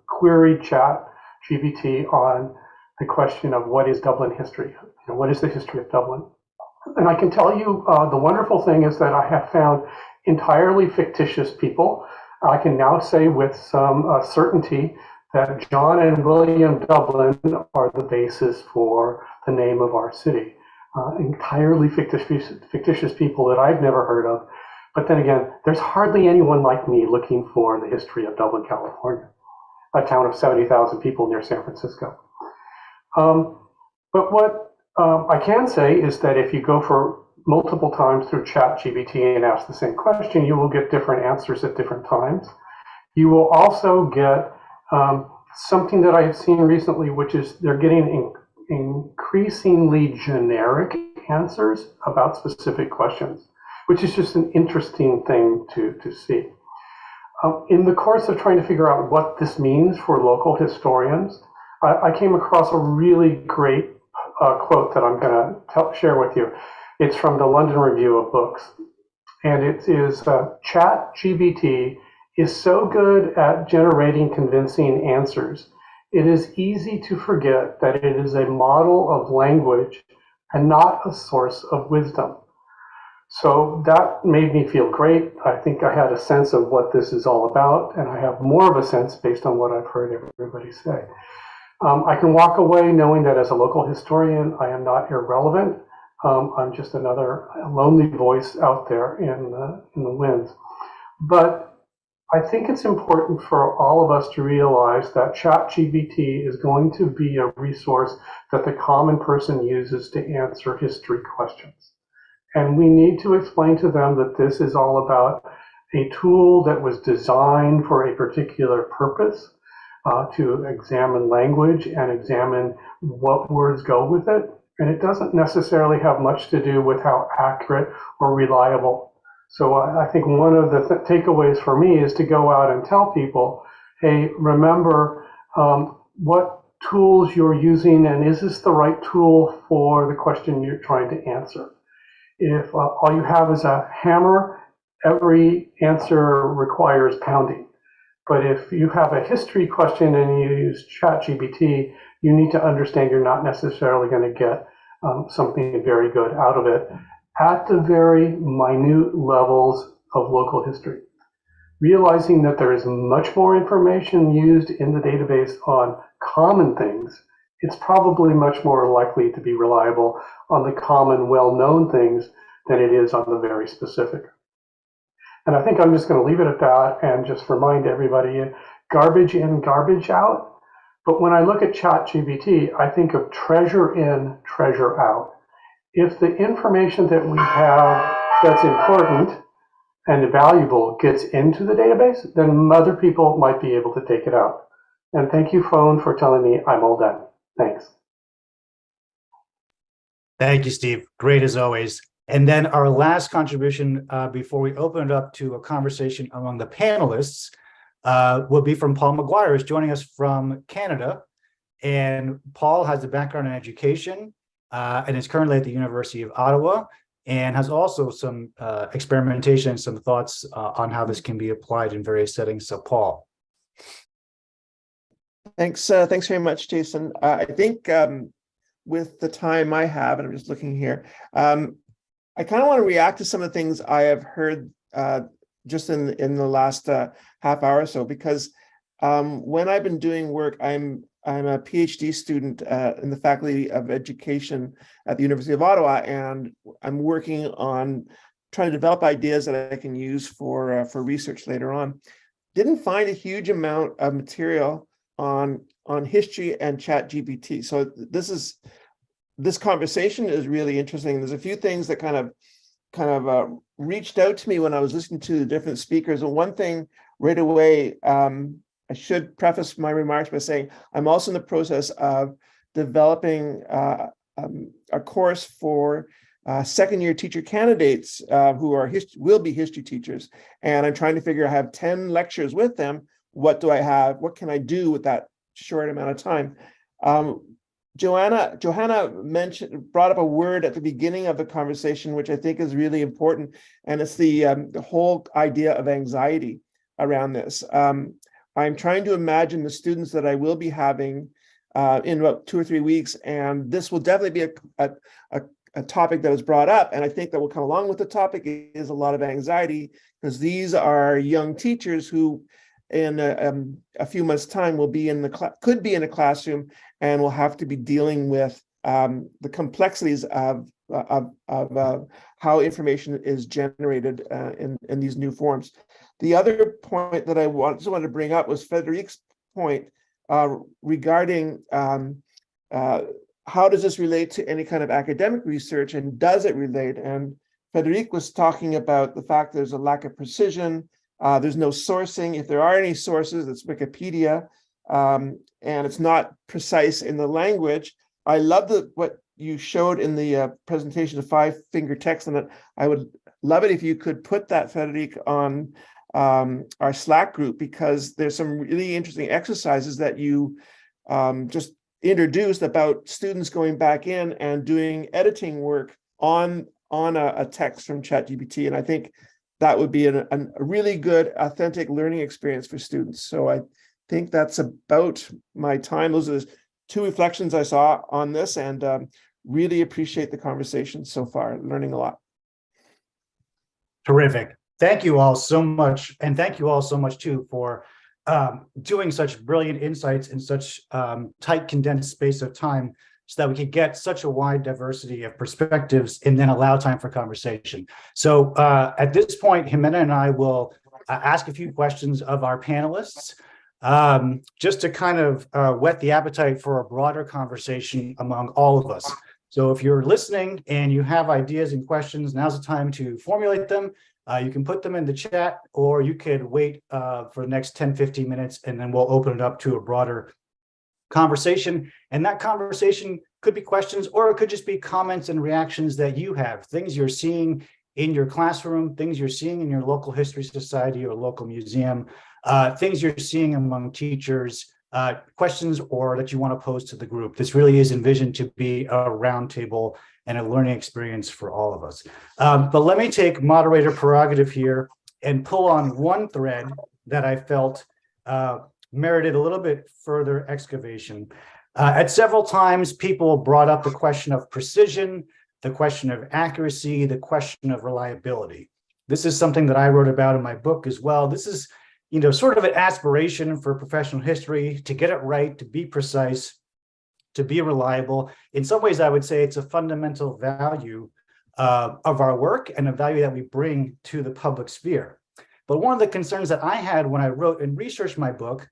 queried ChatGPT on the question of what is Dublin history? What is the history of Dublin? And I can tell you the wonderful thing is that I have found entirely fictitious people. I can now say with some certainty that John and William Dublin are the basis for the name of our city. Entirely fictitious people that I've never heard of. But then again, there's hardly anyone like me looking for the history of Dublin, California, a town of 70,000 people near San Francisco. But what I can say is that if you go for multiple times through ChatGPT and ask the same question, you will get different answers at different times. You will also get something that I have seen recently, which is they're getting increasingly generic answers about specific questions, which is just an interesting thing to see. In the course of trying to figure out what this means for local historians, I came across a really great quote that I'm going to share with you. It's from the London Review of Books. And it is ChatGPT is so good at generating convincing answers. It is easy to forget that it is a model of language and not a source of wisdom. So that made me feel great. I think I had a sense of what this is all about, and I have more of a sense based on what I've heard everybody say. I can walk away knowing that as a local historian, I am not irrelevant. I'm just another lonely voice out there in the winds. But I think it's important for all of us to realize that ChatGPT is going to be a resource that the common person uses to answer history questions. And we need to explain to them that this is all about a tool that was designed for a particular purpose, to examine language and examine what words go with it. And it doesn't necessarily have much to do with how accurate or reliable. So I think one of the takeaways for me is to go out and tell people, hey, remember what tools you're using, and is this the right tool for the question you're trying to answer? If all you have is a hammer, every answer requires pounding. But if you have a history question and you use ChatGPT, you need to understand you're not necessarily going to get something very good out of it at the very minute levels of local history. Realizing that there is much more information used in the database on common things, it's probably much more likely to be reliable on the common, well-known things than it is on the very specific. And I think I'm just going to leave it at that and just remind everybody, garbage in, garbage out. But when I look at ChatGPT, I think of treasure in, treasure out. If the information that we have that's important and valuable gets into the database, then other people might be able to take it out. And thank you, phone, for telling me I'm all done. Thanks. Thank you, Steve. Great as always. And then our last contribution before we open it up to a conversation among the panelists will be from Paul McGuire, who's joining us from Canada. And Paul has a background in education and is currently at the University of Ottawa, and has also some experimentation, some thoughts on how this can be applied in various settings. So Paul. Thanks very much, Jason. I think with the time I have, and I'm just looking here, I kind of want to react to some of the things I have heard just in the last half hour or so, because when I've been doing work, I'm a PhD student in the Faculty of Education at the University of Ottawa, and I'm working on trying to develop ideas that I can use for research later on. Didn't find a huge amount of material on history and ChatGPT. So this conversation is really interesting. There's a few things that kind of reached out to me when I was listening to the different speakers. And one thing right away, I should preface my remarks by saying I'm also in the process of developing a course for second-year teacher candidates who will be history teachers. And I'm trying to figure out, I have 10 lectures with them. What do I have? What can I do with that short amount of time? Johanna brought up a word at the beginning of the conversation, which I think is really important, and it's the whole idea of anxiety around this. I'm trying to imagine the students that I will be having in about 2 or 3 weeks, and this will definitely be a topic that is brought up, and I think that will come along with the topic is a lot of anxiety, because these are young teachers who in a few months' time will be could be in a classroom and will have to be dealing with the complexities of how information is generated in these new forms. The other point that I just wanted to bring up was Frédéric's point regarding how does this relate to any kind of academic research, and does it relate? And Frédéric was talking about the fact there's a lack of precision. There's no sourcing. If there are any sources, it's Wikipedia, and it's not precise in the language. I love what you showed in the presentation of 5-finger text, and I would love it if you could put that, Frédéric, on our Slack group, because there's some really interesting exercises that you just introduced about students going back in and doing editing work on on a text from ChatGPT. And I think that would be a really good, authentic learning experience for students. So I think that's about my time. Those are the two reflections I saw on this, and really appreciate the conversation so far, learning a lot. Terrific. Thank you all so much. And thank you all so much too for doing such brilliant insights in such tight, condensed space of time so that we could get such a wide diversity of perspectives and then allow time for conversation. So at this point, Jimena and I will ask a few questions of our panelists just to kind of whet the appetite for a broader conversation among all of us. So if you're listening and you have ideas and questions, now's the time to formulate them. You can put them in the chat, or you could wait for the next 10, 15 minutes, and then we'll open it up to a broader conversation. And that conversation could be questions, or it could just be comments and reactions that you have, things you're seeing in your classroom, things you're seeing in your local history society or local museum, things you're seeing among teachers, questions or that you want to pose to the group. This really is envisioned to be a roundtable and a learning experience for all of us. But let me take moderator prerogative here and pull on one thread that I felt merited a little bit further excavation. At several times, people brought up the question of precision, the question of accuracy, the question of reliability. This is something that I wrote about in my book as well. This is, you know, sort of an aspiration for professional history to get it right, to be precise, to be reliable. In some ways, I would say it's a fundamental value of our work and a value that we bring to the public sphere. But one of the concerns that I had when I wrote and researched my book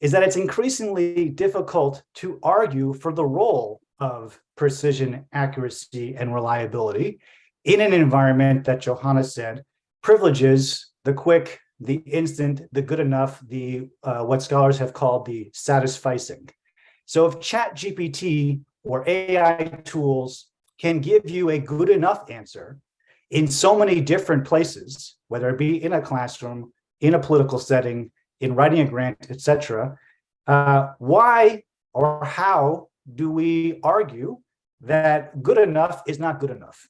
is that it's increasingly difficult to argue for the role of precision, accuracy, and reliability in an environment that Johanna said privileges the quick, the instant, the good enough, the what scholars have called the satisficing. So if ChatGPT or AI tools can give you a good enough answer in so many different places, whether it be in a classroom, in a political setting, in writing a grant, etc., why or how do we argue that good enough is not good enough?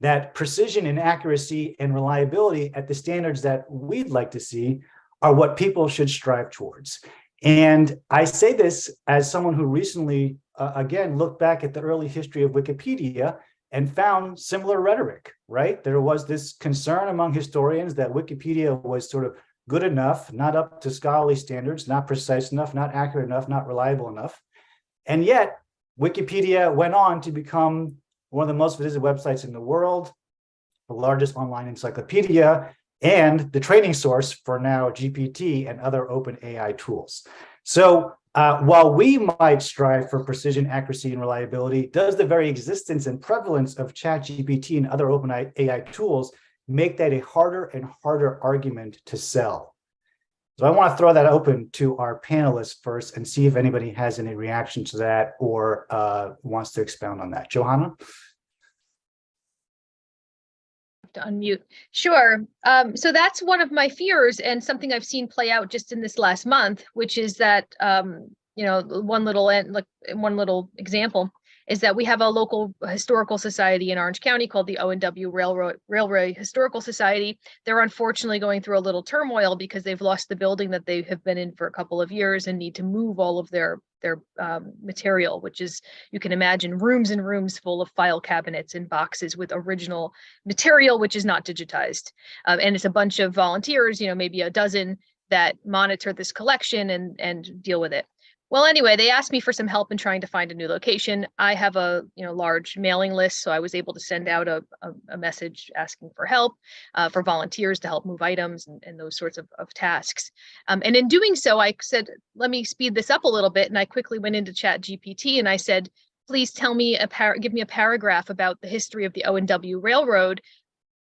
That precision and accuracy and reliability at the standards that we'd like to see are what people should strive towards. And I say this as someone who recently, again, looked back at the early history of Wikipedia and found similar rhetoric, right? There was this concern among historians that Wikipedia was sort of good enough, not up to scholarly standards, not precise enough, not accurate enough, not reliable enough. And yet, Wikipedia went on to become one of the most visited websites in the world, the largest online encyclopedia, and the training source for now GPT and other open AI tools. So while we might strive for precision, accuracy, and reliability, does the very existence and prevalence of ChatGPT and other open AI tools make that a harder and harder argument to sell? So I want to throw that open to our panelists first and see if anybody has any reaction to that or wants to expound on that. Johanna? To unmute. Sure. So that's one of my fears and something I've seen play out just in this last month, which is that, you know, one little example is that we have a local historical society in Orange County called the O&W Railway Historical Society. They're unfortunately going through a little turmoil because they've lost the building that they have been in for a couple of years and need to move all of their material, which is, you can imagine, rooms and rooms full of file cabinets and boxes with original material, which is not digitized. And it's a bunch of volunteers, you know, maybe a dozen that monitor this collection and deal with it. Well, anyway, they asked me for some help in trying to find a new location. I have a large mailing list, so I was able to send out a message asking for help for volunteers to help move items and those sorts of tasks. And in doing so, I said, let me speed this up a little bit. And I quickly went into ChatGPT and I said, please tell me give me a paragraph about the history of the O&W Railroad.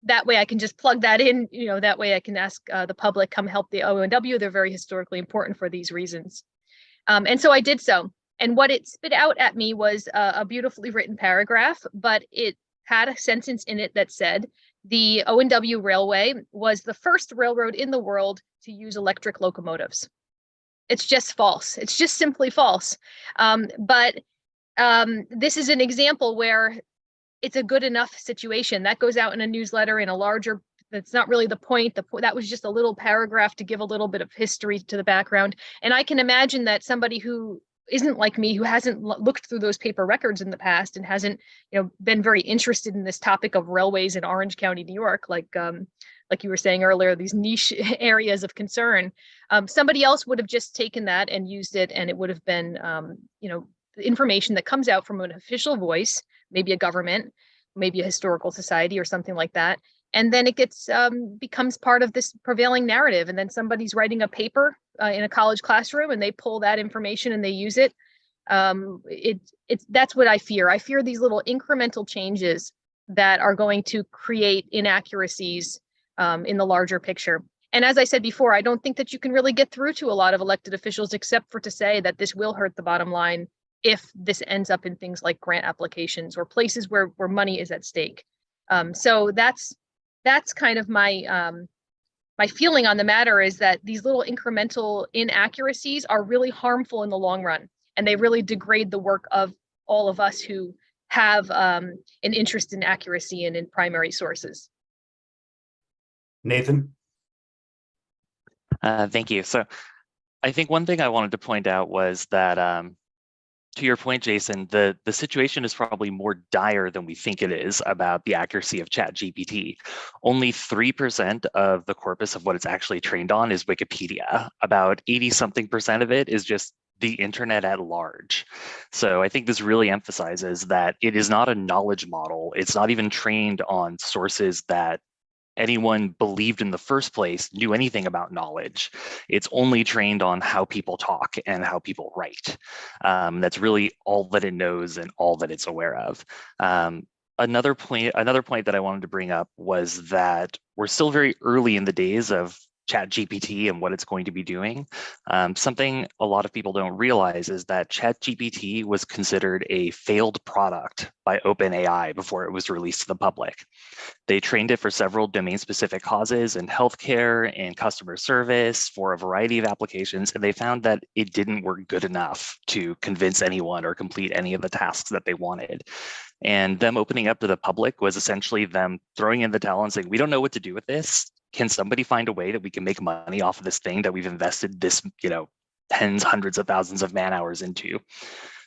That way I can just plug that in, you know, that way I can ask the public, come help the O&W. They're very historically important for these reasons. And so I did so. And what it spit out at me was a beautifully written paragraph, but it had a sentence in it that said, the O&W Railway was the first railroad in the world to use electric locomotives. It's just false. It's just simply false. But this is an example where it's a good enough situation that goes out in a newsletter in a larger. That's not really the point. That was just a little paragraph to give a little bit of history to the background. And I can imagine that somebody who isn't like me, who hasn't looked through those paper records in the past and hasn't, been very interested in this topic of railways in Orange County, New York, like you were saying earlier, these niche areas of concern. Somebody else would have just taken that and used it, and it would have been, the information that comes out from an official voice, maybe a government, maybe a historical society or something like that. And then it gets becomes part of this prevailing narrative. And then somebody's writing a paper in a college classroom, and they pull that information and they use it. That's what I fear. I fear these little incremental changes that are going to create inaccuracies in the larger picture. And as I said before, I don't think that you can really get through to a lot of elected officials except for to say that this will hurt the bottom line if this ends up in things like grant applications or places where money is at stake. So that's kind of my my feeling on the matter, is that these little incremental inaccuracies are really harmful in the long run, and they really degrade the work of all of us who have an interest in accuracy and in primary sources. Nathan? Thank you. So I think one thing I wanted to point out was that to your point, Jason, the situation is probably more dire than we think it is about the accuracy of ChatGPT. Only 3% of the corpus of what it's actually trained on is Wikipedia. About 80-something% of it is just the internet at large. So I think this really emphasizes that it is not a knowledge model. It's not even trained on sources that anyone believed in the first place knew anything about knowledge. It's only trained on how people talk and how people write. That's really all that it knows and all that it's aware of. Another point that I wanted to bring up was that we're still very early in the days of ChatGPT and what it's going to be doing. Something a lot of people don't realize is that ChatGPT was considered a failed product by OpenAI before it was released to the public. They trained it for several domain-specific causes in healthcare and customer service for a variety of applications, and they found that it didn't work good enough to convince anyone or complete any of the tasks that they wanted. And them opening up to the public was essentially them throwing in the towel and saying, we don't know what to do with this. Can somebody find a way that we can make money off of this thing that we've invested this, tens, hundreds of thousands of man hours into?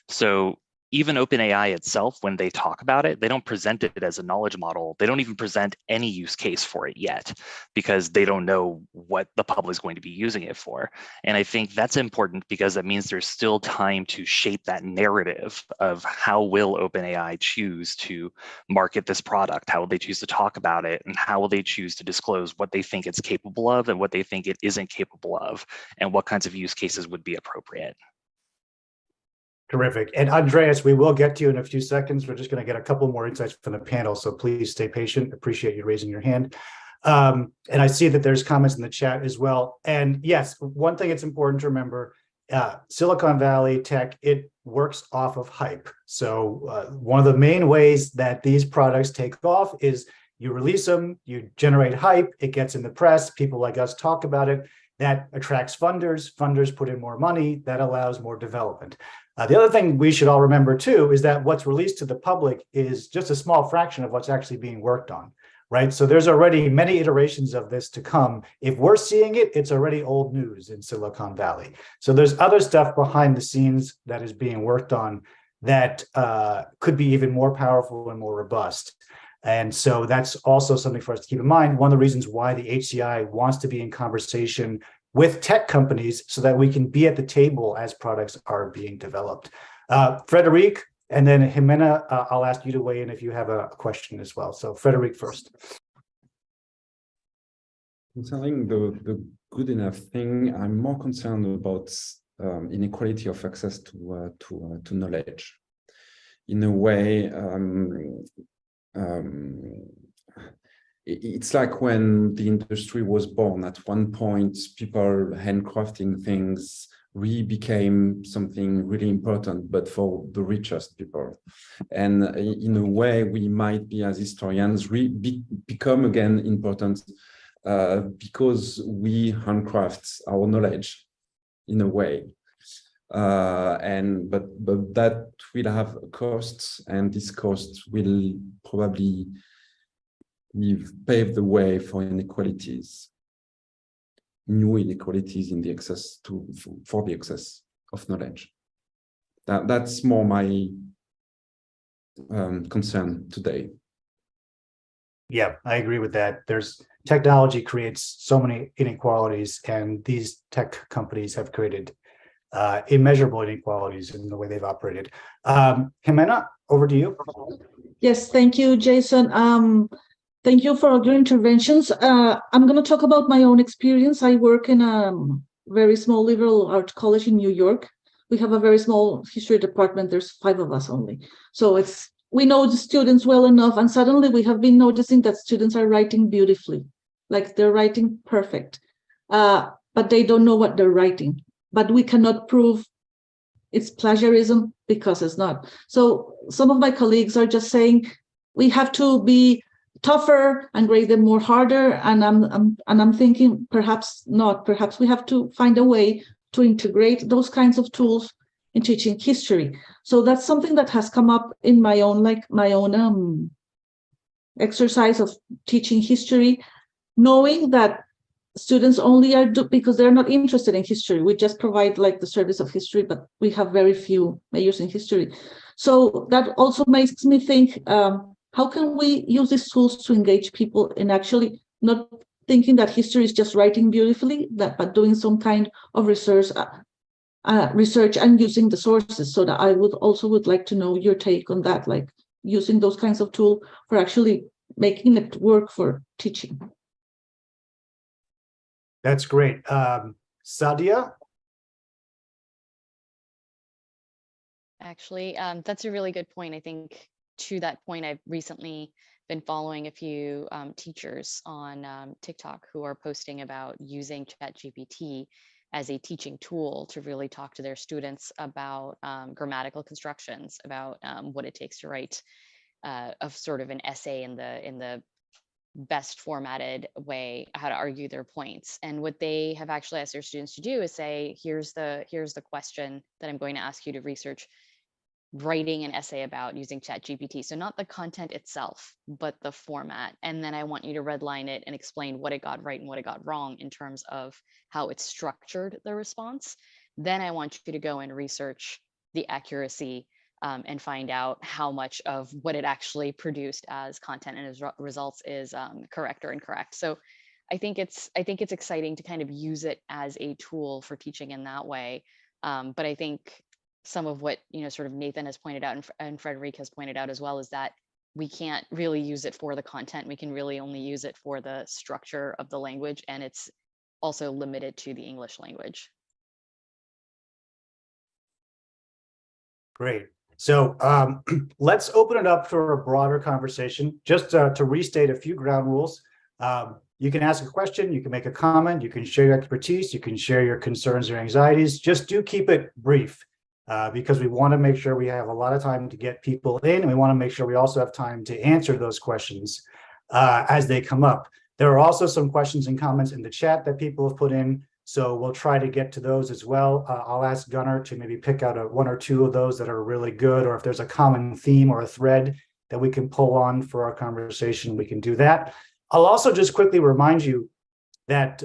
So even OpenAI itself, when they talk about it, they don't present it as a knowledge model. They don't even present any use case for it yet, because they don't know what the public is going to be using it for. And I think that's important because that means there's still time to shape that narrative of how will OpenAI choose to market this product, how will they choose to talk about it, and how will they choose to disclose what they think it's capable of and what they think it isn't capable of, and what kinds of use cases would be appropriate. Terrific. And Andreas, we will get to you in a few seconds. We're just going to get a couple more insights from the panel, so please stay patient. Appreciate you raising your hand. And I see that there's comments in the chat as well. And yes, one thing it's important to remember, Silicon Valley tech, it works off of hype. So one of the main ways that these products take off is you release them, you generate hype, it gets in the press, people like us talk about it, that attracts funders, funders put in more money, that allows more development. The other thing we should all remember too is that what's released to the public is just a small fraction of what's actually being worked on, right? So there's already many iterations of this to come. If we're seeing it, it's already old news in Silicon Valley. So there's other stuff behind the scenes that is being worked on that could be even more powerful and more robust. And so that's also something for us to keep in mind. One of the reasons why the HCI wants to be in conversation with tech companies so that we can be at the table as products are being developed. Frederic, and then Jimena, I'll ask you to weigh in if you have a question as well. So Frederic first. Concerning the good enough thing, I'm more concerned about inequality of access to knowledge. In a way, it's like when the industry was born. At one point, people handcrafting things really became something really important, but for the richest people. And in a way, we might be, as historians, become again important because we handcraft our knowledge in a way. but that will have costs, and these costs will probably pave the way for inequalities, new inequalities in the access for the access of knowledge. That's more my concern today. Yeah, I agree with that. There's technology creates so many inequalities, and these tech companies have created immeasurable inequalities in the way they've operated. Jimena, over to you. Yes, thank you, Jason. Thank you for your interventions. I'm going to talk about my own experience. I work in a very small liberal arts college in New York. We have a very small history department. There's 5 of us only. So we know the students well enough, and suddenly we have been noticing that students are writing beautifully, like they're writing perfect, but they don't know what they're writing. But we cannot prove it's plagiarism because it's not. So some of my colleagues are just saying we have to be tougher and grade them more harder, and I'm thinking perhaps not. Perhaps we have to find a way to integrate those kinds of tools in teaching history. So that's something that has come up in my own exercise of teaching history, knowing that students only are because they're not interested in history. We just provide like the service of history, but we have very few majors in history. So that also makes me think, how can we use these tools to engage people in actually not thinking that history is just writing beautifully, but doing some kind of research and using the sources. So that I would like to know your take on that, like using those kinds of tools for actually making it work for teaching. That's great. Sadia? Actually, that's a really good point. I think to that point, I've recently been following a few teachers on TikTok who are posting about using ChatGPT as a teaching tool to really talk to their students about grammatical constructions, about what it takes to write of sort of an essay in the best formatted way, how to argue their points. And what they have actually asked their students to do is say, here's the question that I'm going to ask you to research writing an essay about using ChatGPT. So not the content itself, but the format. And then I want you to redline it and explain what it got right and what it got wrong in terms of how it structured the response. Then I want you to go and research the accuracy and find out how much of what it actually produced as content and as results is correct or incorrect. So I think it's exciting to kind of use it as a tool for teaching in that way. But I think some of what sort of Nathan has pointed out and Frederic has pointed out as well is that we can't really use it for the content. We can really only use it for the structure of the language, and it's also limited to the English language. Great. So let's open it up for a broader conversation. Just to restate a few ground rules. You can ask a question, you can make a comment, you can share your expertise, you can share your concerns or anxieties. Just do keep it brief because we want to make sure we have a lot of time to get people in, and we want to make sure we also have time to answer those questions as they come up. There are also some questions and comments in the chat that people have put in, so we'll try to get to those as well. I'll ask Gunnar to maybe pick out 1 or 2 of those that are really good, or if there's a common theme or a thread that we can pull on for our conversation, we can do that. I'll also just quickly remind you that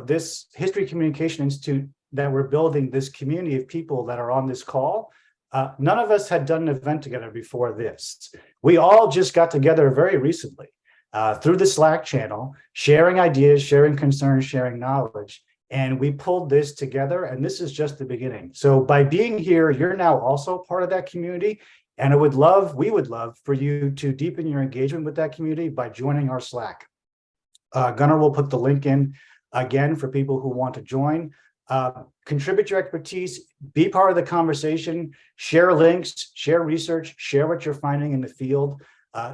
this History Communication Institute that we're building, this community of people that are on this call, none of us had done an event together before this. We all just got together very recently through the Slack channel, sharing ideas, sharing concerns, sharing knowledge. And we pulled this together, and this is just the beginning. So by being here, you're now also part of that community. And we would love for you to deepen your engagement with that community by joining our Slack. Gunnar will put the link in again for people who want to join. Contribute your expertise, be part of the conversation, share links, share research, share what you're finding in the field,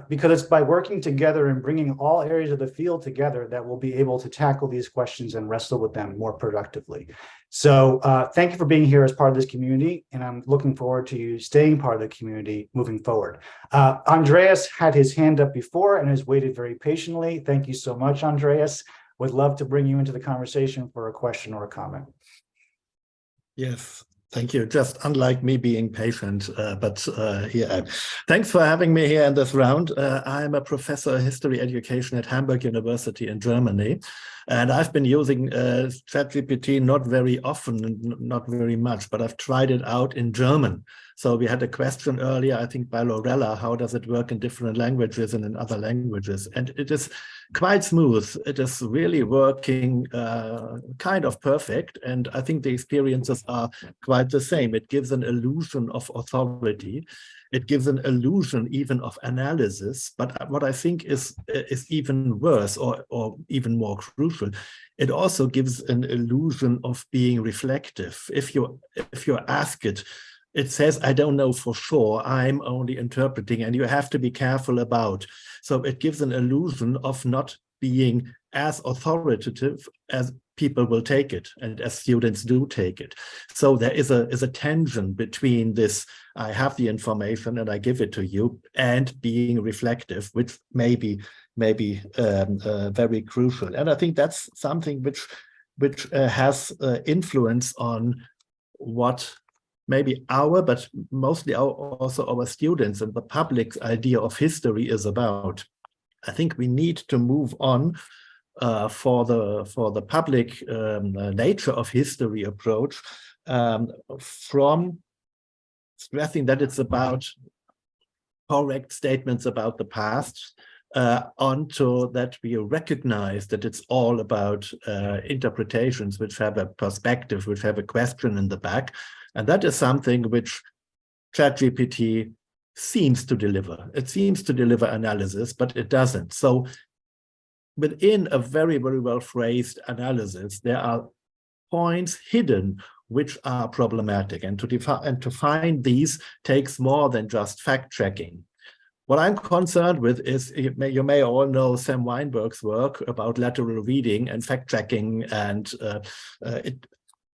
because it's by working together and bringing all areas of the field together that we'll be able to tackle these questions and wrestle with them more productively. So thank you for being here as part of this community, and I'm looking forward to you staying part of the community moving forward. Andreas had his hand up before and has waited very patiently. Thank you so much, Andreas. Would love to bring you into the conversation for a question or a comment. Yes, Thank you. Just unlike me being patient, but here, thanks for having me here in this round. I'm a professor of history education at Hamburg University in Germany, and I've been using ChatGPT not very often, not very much, but I've tried it out in German. So we had a question earlier, I think by Lorella, how does it work in different languages and in other languages? And it is quite smooth. It is really working kind of perfect. And I think the experiences are quite the same. It gives an illusion of authority. It gives an illusion even of analysis. But what I think is even worse or even more crucial, it also gives an illusion of being reflective. If you ask it, it says, I don't know for sure, I'm only interpreting, and you have to be careful about. So it gives an illusion of not being as authoritative as people will take it and as students do take it. So there is a tension between this, I have the information and I give it to you, and being reflective, which may be very crucial. And I think that's something which has influence on what maybe but mostly also our students and the public's idea of history is about. I think we need to move on for the public nature of history approach from stressing that it's about correct statements about the past onto that we recognize that it's all about interpretations which have a perspective, which have a question in the back. And that is something which ChatGPT seems to deliver. It seems to deliver analysis, but it doesn't. So within a very, very well phrased analysis, there are points hidden which are problematic. And to find these takes more than just fact checking. What I'm concerned with is, you may all know Sam Weinberg's work about lateral reading and fact checking, and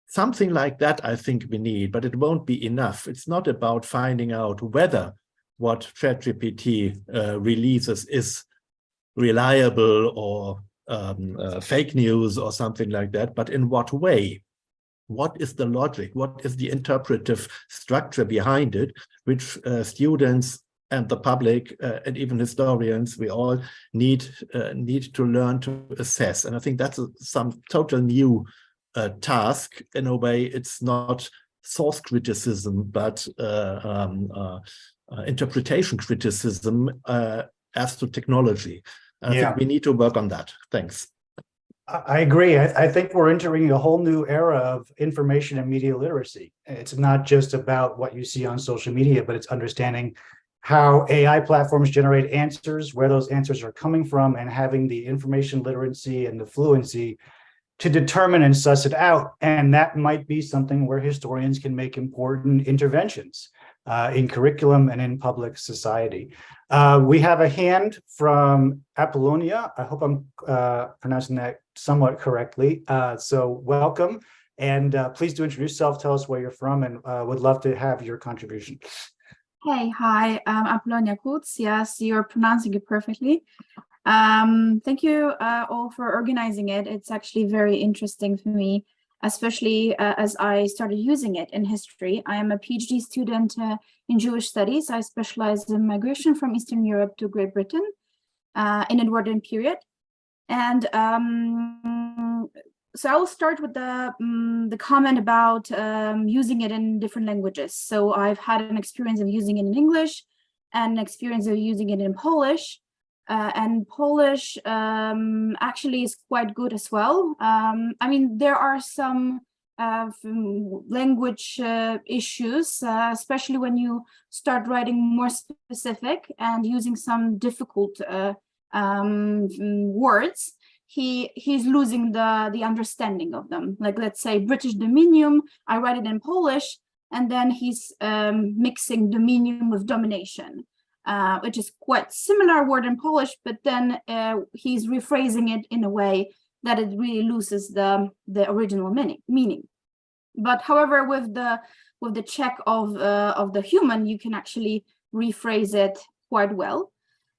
something like that I think we need, but it won't be enough. It's not about finding out whether what ChatGPT releases is reliable or fake news or something like that, but in what way? What is the logic? What is the interpretive structure behind it, which students and the public and even historians, we all need to learn to assess. And I think that's some total new task. In a way, it's not source criticism, but interpretation criticism as to technology. And I think we need to work on that. Thanks. I agree. I think we're entering a whole new era of information and media literacy. It's not just about what you see on social media, but it's understanding how AI platforms generate answers, where those answers are coming from, and having the information literacy and the fluency to determine and suss it out. And that might be something where historians can make important interventions in curriculum and in public society. We have a hand from Apollonia. I hope I'm pronouncing that somewhat correctly. So welcome, and please do introduce yourself, tell us where you're from, and would love to have your contribution. Hey, hi, I'm Apollonia Kutz. Yes, you're pronouncing it perfectly. Thank you all for organizing it. It's actually very interesting for me, especially as I started using it in history. I am a PhD student in Jewish studies. I specialize in migration from Eastern Europe to Great Britain in Edwardian period. And so I will start with the comment about using it in different languages. So I've had an experience of using it in English and an experience of using it in Polish. And Polish actually is quite good as well. I mean, there are some language issues, especially when you start writing more specific and using some difficult words. He's losing the understanding of them. Like, let's say British dominion, I write it in Polish, and then he's mixing dominion with domination. Which is quite similar word in Polish, but then he's rephrasing it in a way that it really loses the original meaning. But however, with the check of the human, you can actually rephrase it quite well.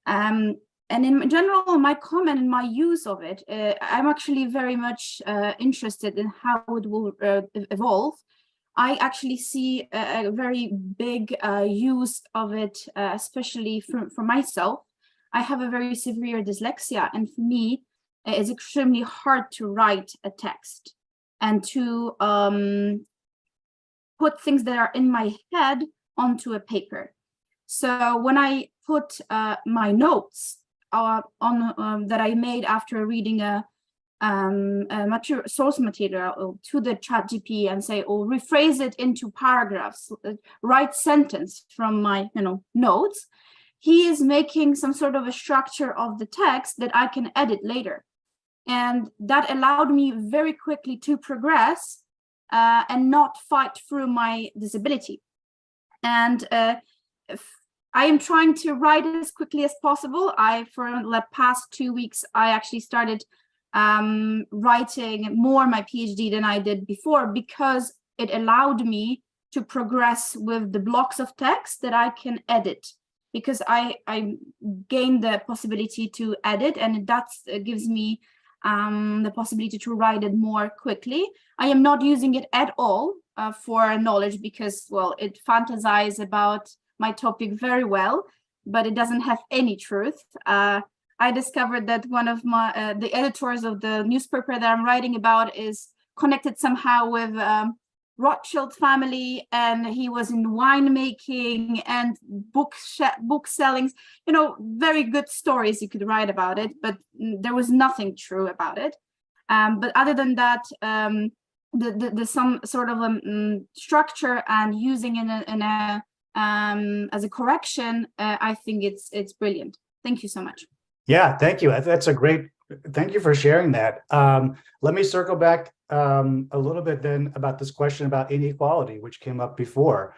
And in general, my comment and my use of it, I'm actually very much interested in how it will evolve. I actually see a very big use of it, especially for myself. I have a very severe dyslexia, and for me, it's extremely hard to write a text and to put things that are in my head onto a paper. So when I put my notes on that I made after reading a source material to the ChatGPT and say, or rephrase it into paragraphs, write sentence from my notes, he is making some sort of a structure of the text that I can edit later. And that allowed me very quickly to progress and not fight through my disability. And I am trying to write as quickly as possible. For the past 2 weeks, I actually started writing more my PhD than I did before, because it allowed me to progress with the blocks of text that I can edit, because I gained the possibility to edit, and that gives me the possibility to write it more quickly. I am not using it at all for knowledge, because, well, it fantasizes about my topic very well, but it doesn't have any truth. I discovered that one of my the editors of the newspaper that I'm writing about is connected somehow with Rothschild family, and he was in winemaking and book sellings, very good stories you could write about it, but there was nothing true about it. But other than that, the some sort of structure and using it as a correction, I think it's brilliant. Thank you so much. Yeah, thank you. That's a great, thank you for sharing that. Let me circle back a little bit then about this question about inequality, which came up before.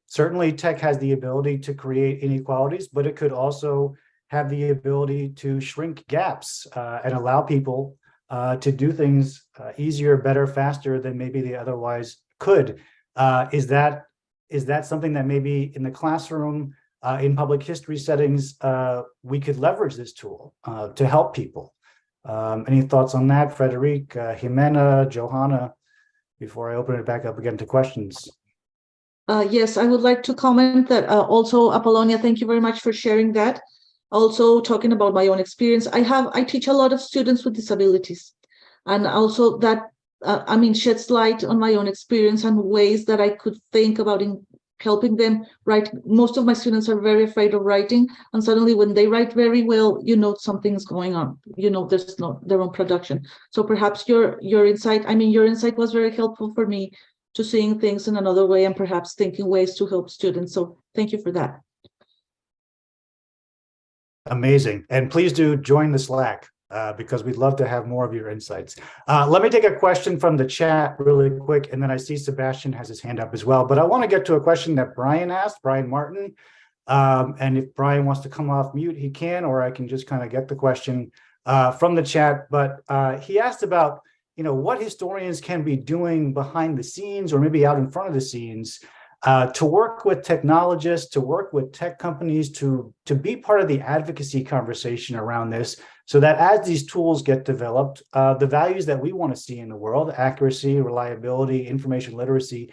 Certainly tech has the ability to create inequalities, but it could also have the ability to shrink gaps and allow people to do things easier, better, faster than maybe they otherwise could. Is that something that maybe in the classroom, in public history settings, we could leverage this tool to help people? Any thoughts on that, Frederic, Jimena, Johanna, before I open it back up again to questions? Yes, I would like to comment that also, Apollonia, thank you very much for sharing that. Also, talking about my own experience, I teach a lot of students with disabilities, and also that sheds light on my own experience and ways that I could think about in helping them write. Most of my students are very afraid of writing, and suddenly when they write very well, something's going on. There's not their own production. So perhaps your insight, your insight was very helpful for me to seeing things in another way and perhaps thinking ways to help students. So thank you for that. Amazing. And please do join the Slack because we'd love to have more of your insights. Let me take a question from the chat really quick, and then I see Sebastian has his hand up as well. But I want to get to a question that Brian asked, Brian Martin. And if Brian wants to come off mute, he can, or I can just kind of get the question from the chat. But he asked about, what historians can be doing behind the scenes or maybe out in front of the scenes to work with technologists, to work with tech companies, to be part of the advocacy conversation around this, so that as these tools get developed, the values that we want to see in the world, accuracy, reliability, information literacy,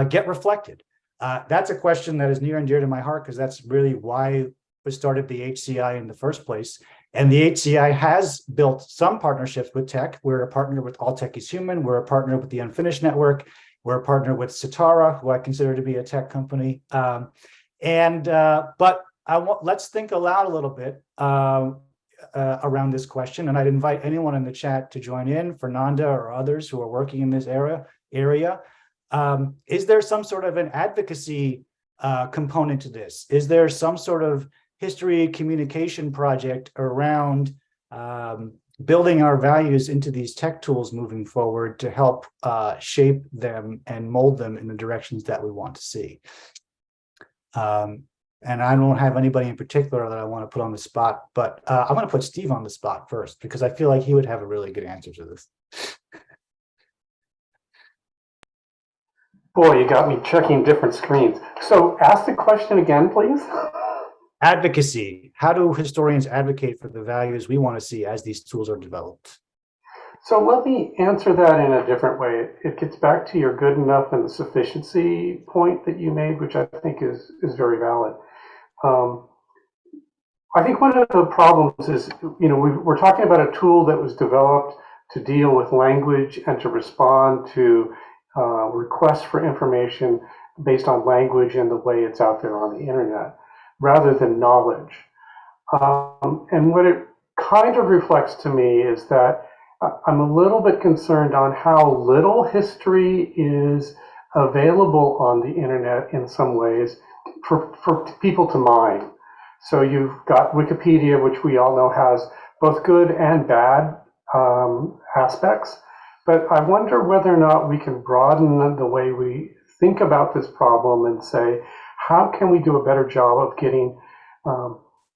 get reflected. That's a question that is near and dear to my heart, because that's really why we started the HCI in the first place. And the HCI has built some partnerships with tech. We're a partner with All Tech is Human. We're a partner with the Unfinished Network. We're a partner with Satara, who I consider to be a tech company. But let's think aloud a little bit around this question. And I'd invite anyone in the chat to join in, Fernanda or others who are working in this area. Is there some sort of an advocacy component to this? Is there some sort of history communication project around building our values into these tech tools moving forward to help shape them and mold them in the directions that we want to see? And I don't have anybody in particular that I want to put on the spot, but I'm going to put Steve on the spot first, because I feel like he would have a really good answer to this. Boy, you got me checking different screens. So ask the question again, please. Advocacy. How do historians advocate for the values we want to see as these tools are developed? So let me answer that in a different way. It gets back to your good enough and the sufficiency point that you made, which I think is very valid. I think one of the problems is, we're talking about a tool that was developed to deal with language and to respond to requests for information based on language and the way it's out there on the internet, rather than knowledge. And what it kind of reflects to me is that I'm a little bit concerned on how little history is available on the internet in some ways for people to mine. So you've got Wikipedia, which we all know has both good and bad aspects. But I wonder whether or not we can broaden the way we think about this problem and say, how can we do a better job of getting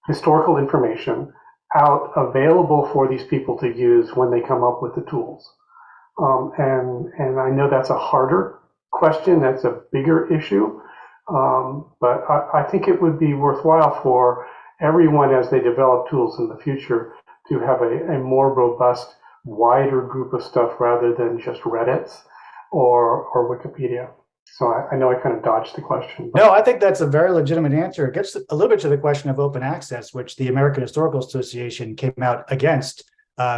historical information out available for these people to use when they come up with the tools? And I know that's a harder question, that's a bigger issue, but I think it would be worthwhile for everyone as they develop tools in the future to have a more robust, wider group of stuff rather than just Reddits or Wikipedia. So I know I kind of dodged the question. No, I think that's a very legitimate answer. It gets a little bit to the question of open access, which the American Historical Association came out against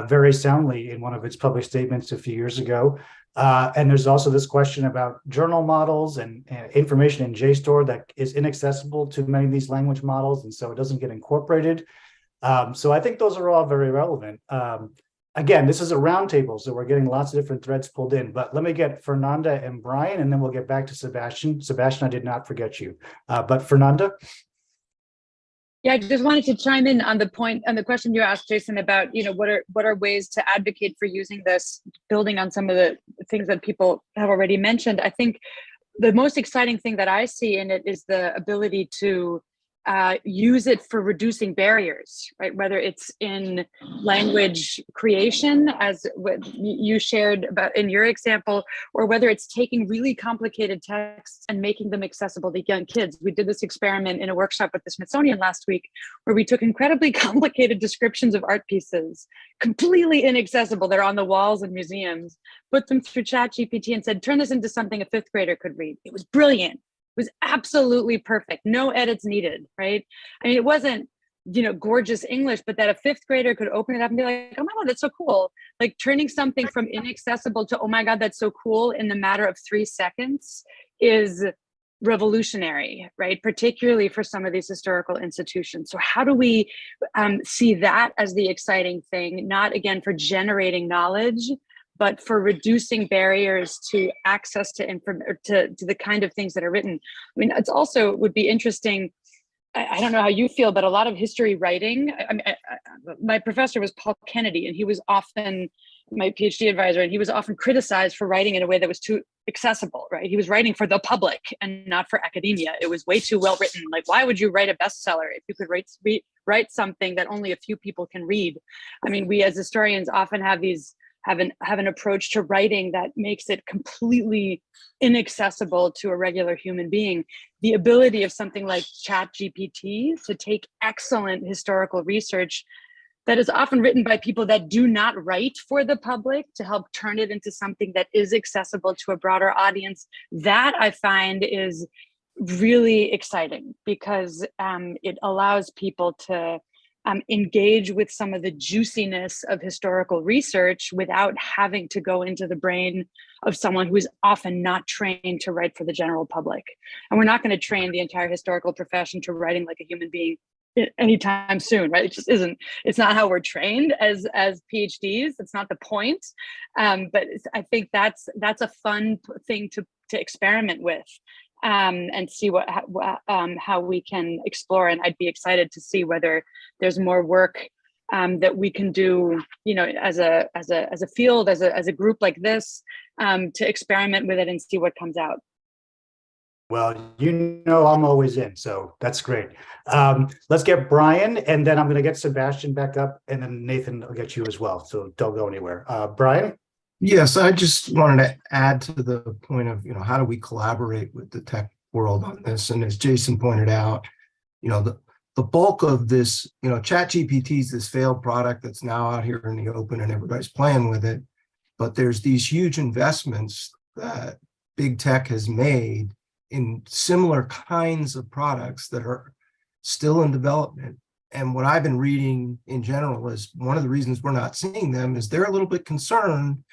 very soundly in one of its public statements a few years ago. And there's also this question about journal models and information in JSTOR that is inaccessible to many of these language models, and so it doesn't get incorporated. So I think those are all very relevant. Again, this is a roundtable, so we're getting lots of different threads pulled in, but let me get Fernanda and Brian, and then we'll get back to Sebastian. Sebastian, I did not forget you, but Fernanda? Yeah, I just wanted to chime in on the point, on the question you asked, Jason, about, what are ways to advocate for using this, building on some of the things that people have already mentioned. I think the most exciting thing that I see in it is the ability to use it for reducing barriers, right? Whether it's in language creation, as what you shared about in your example, or whether it's taking really complicated texts and making them accessible to young kids. We did this experiment in a workshop with the Smithsonian last week, where we took incredibly complicated descriptions of art pieces, completely inaccessible, they're on the walls in museums, put them through ChatGPT and said, turn this into something a fifth grader could read. It was brilliant. Was absolutely perfect. No edits needed, right? I mean, it wasn't, gorgeous English, but that a fifth grader could open it up and be like, oh my God, that's so cool. Like turning something from inaccessible to, oh my God, that's so cool in the matter of 3 seconds is revolutionary, right? Particularly for some of these historical institutions. So how do we see that as the exciting thing, not again for generating knowledge, but for reducing barriers to access to to the kind of things that are written. I mean, it's also would be interesting. I don't know how you feel, but a lot of history writing. My professor was Paul Kennedy, and he was often my PhD advisor, and he was often criticized for writing in a way that was too accessible, right? He was writing for the public and not for academia. It was way too well written. Like, why would you write a bestseller if you could write something that only a few people can read? I mean, we as historians often have an approach to writing that makes it completely inaccessible to a regular human being. The ability of something like ChatGPT to take excellent historical research that is often written by people that do not write for the public to help turn it into something that is accessible to a broader audience, that I find is really exciting because it allows people to engage with some of the juiciness of historical research without having to go into the brain of someone who's often not trained to write for the general public. And we're not going to train the entire historical profession to writing like a human being anytime soon, right? It just isn't. It's not how we're trained as PhDs. It's not the point. But I think that's a fun thing to experiment with. And see how we can explore. And I'd be excited to see whether there's more work that we can do, as a field, as a group like this, to experiment with it and see what comes out. Well, I'm always in, so that's great. Let's get Brian, and then I'm going to get Sebastian back up, and then Nathan will get you as well. So don't go anywhere. Brian? Yes, I just wanted to add to the point of, how do we collaborate with the tech world on this? And as Jason pointed out, the bulk of this, ChatGPT is this failed product that's now out here in the open and everybody's playing with it. but there's these huge investments that big tech has made in similar kinds of products that are still in development. And what I've been reading in general is one of the reasons we're not seeing them is they're a little bit concerned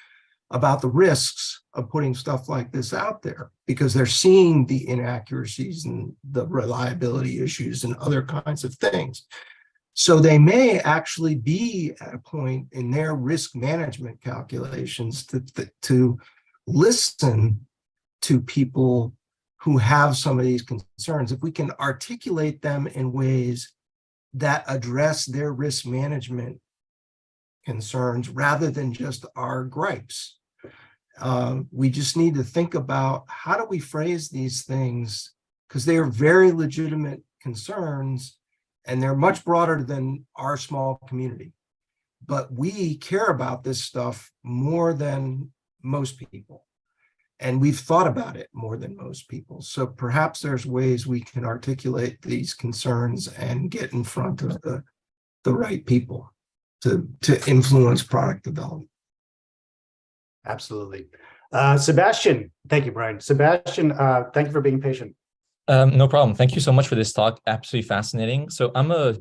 about the risks of putting stuff like this out there because they're seeing the inaccuracies and the reliability issues and other kinds of things. So they may actually be at a point in their risk management calculations to listen to people who have some of these concerns. If we can articulate them in ways that address their risk management concerns rather than just our gripes. We just need to think about how do we phrase these things because they are very legitimate concerns and they're much broader than our small community. But we care about this stuff more than most people. And we've thought about it more than most people. So perhaps there's ways we can articulate these concerns and get in front of the right people to influence product development. Absolutely. Sebastian, thank you, Brian. Sebastian, thank you for being patient. No problem. Thank you so much for this talk. Absolutely fascinating. So I'm a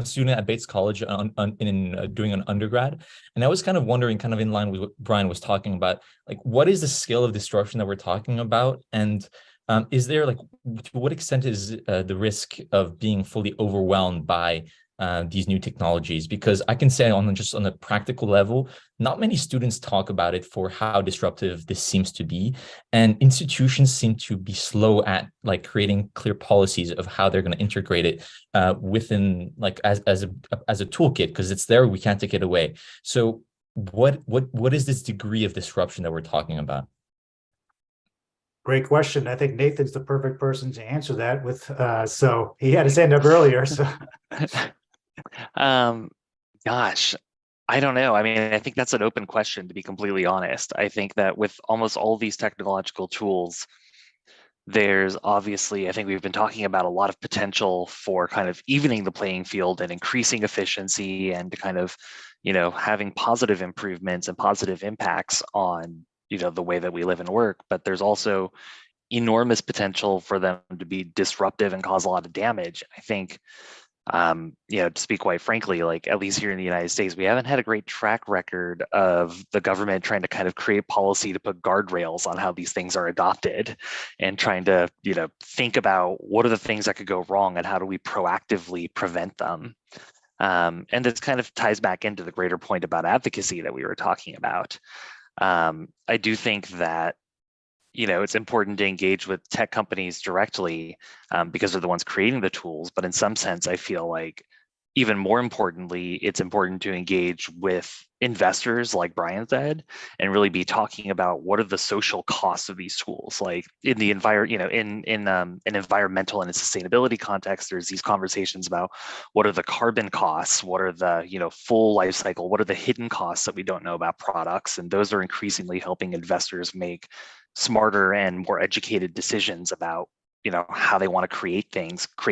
student at Bates College doing an undergrad, and I was kind of wondering, kind of in line with what Brian was talking about, like what is the scale of disruption that we're talking about, and is there like to what extent is the risk of being fully overwhelmed by these new technologies? Because I can say on a practical level, not many students talk about it for how disruptive this seems to be. And institutions seem to be slow at like creating clear policies of how they're going to integrate it within like as a toolkit, because it's there, we can't take it away. So what is this degree of disruption that we're talking about? Great question. I think Nathan's the perfect person to answer that with, so he had his hand up earlier. So gosh, I don't know. I mean, I think that's an open question, to be completely honest. I think that with almost all these technological tools, there's obviously, I think we've been talking about a lot of potential for kind of evening the playing field and increasing efficiency and kind of, having positive improvements and positive impacts on, the way that we live and work. But there's also enormous potential for them to be disruptive and cause a lot of damage. I think, to speak quite frankly, like at least here in the United States, we haven't had a great track record of the government trying to kind of create policy to put guardrails on how these things are adopted and trying to, think about what are the things that could go wrong and how do we proactively prevent them. And this kind of ties back into the greater point about advocacy that we were talking about. I do think that it's important to engage with tech companies directly because they're the ones creating the tools. But in some sense, I feel like even more importantly, it's important to engage with investors, like Brian said, and really be talking about what are the social costs of these tools. Like in the in an environmental and a sustainability context, there's these conversations about what are the carbon costs, what are the full life cycle, what are the hidden costs that we don't know about products, and those are increasingly helping investors make smarter and more educated decisions about how they want to create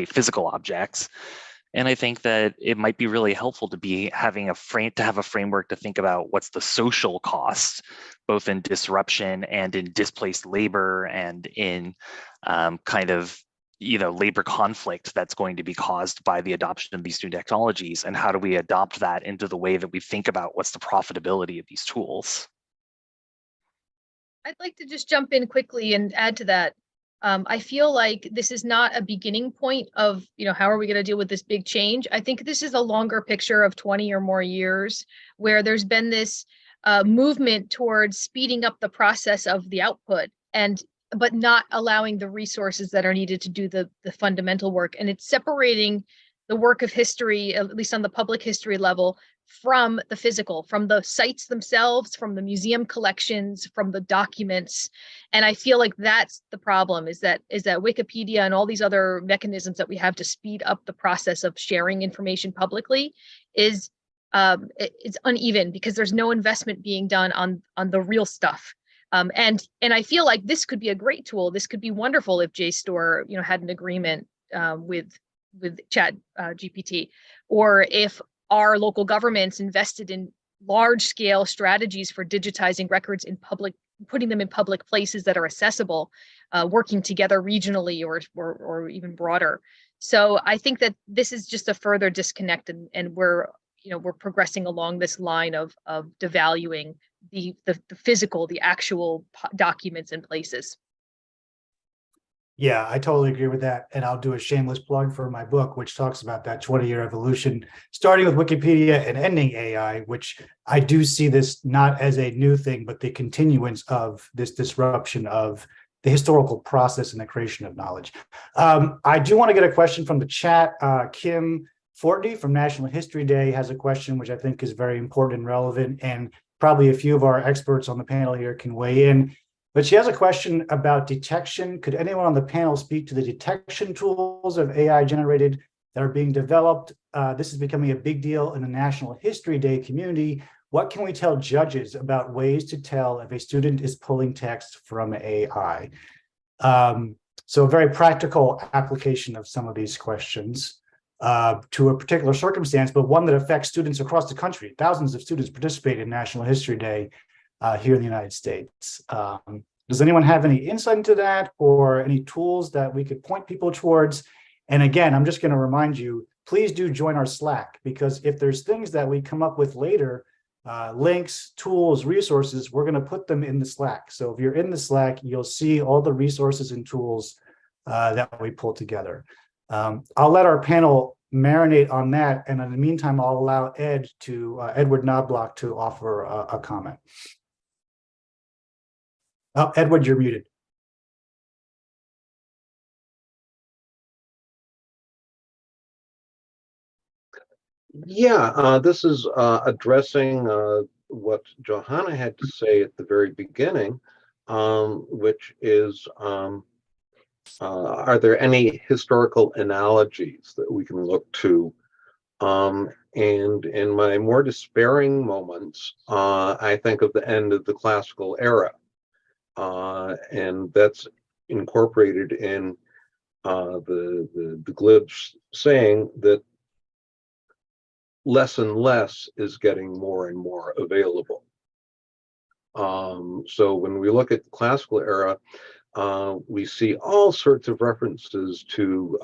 physical objects. And I think that it might be really helpful to have a framework to think about what's the social cost, both in disruption and in displaced labor and in labor conflict that's going to be caused by the adoption of these new technologies, and how do we adopt that into the way that we think about what's the profitability of these tools. I'd like to just jump in quickly and add to that. I feel like this is not a beginning point of, how are we going to deal with this big change? I think this is a longer picture of 20 or more years where there's been this movement towards speeding up the process of the output but not allowing the resources that are needed to do the fundamental work. And it's separating the work of history, at least on the public history level, from the physical, from the sites themselves, from the museum collections, from the documents. And I feel like that's the problem, is that Wikipedia and all these other mechanisms that we have to speed up the process of sharing information publicly is it's uneven because there's no investment being done on the real stuff. And I feel like this could be a great tool. This could be wonderful if JSTOR, had an agreement with ChatGPT, or if our local governments invested in large scale strategies for digitizing records in public, putting them in public places that are accessible, working together regionally or even broader. So I think that this is just a further disconnect, and we're progressing along this line of devaluing the physical, the actual documents and places. Yeah, I totally agree with that. And I'll do a shameless plug for my book, which talks about that 20-year evolution, starting with Wikipedia and ending AI, which I do see this not as a new thing, but the continuance of this disruption of the historical process and the creation of knowledge. I do want to get a question from the chat. Kim Fortney from National History Day has a question, which I think is very important and relevant, and probably a few of our experts on the panel here can weigh in. But she has a question about detection. Could anyone on the panel speak to the detection tools of AI generated that are being developed? This is becoming a big deal in the National History Day community. What can we tell judges about ways to tell if a student is pulling text from AI? So a very practical application of some of these questions to a particular circumstance, but one that affects students across the country. Thousands of students participate in National History Day here in the United States. Does anyone have any insight into that or any tools that we could point people towards? And again, I'm just going to remind you, please do join our Slack, because if there's things that we come up with later, links, tools, resources, we're going to put them in the Slack. So if you're in the Slack, you'll see all the resources and tools that we pull together. I'll let our panel marinate on that. And in the meantime, I'll allow Edward Knobloch to offer a comment. Oh, Edward, you're muted. Yeah, this is addressing what Johanna had to say at the very beginning, which is, are there any historical analogies that we can look to? And in my more despairing moments, I think of the end of the classical era. And that's incorporated in the glib saying that less and less is getting more and more available. So when we look at the classical era, we see all sorts of references to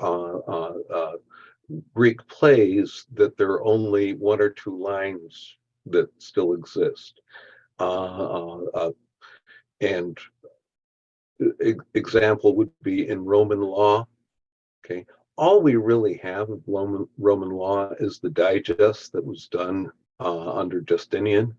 Greek plays that there are only one or two lines that still exist. And example would be in Roman law. Okay, all we really have of Roman law is the digest that was done under Justinian.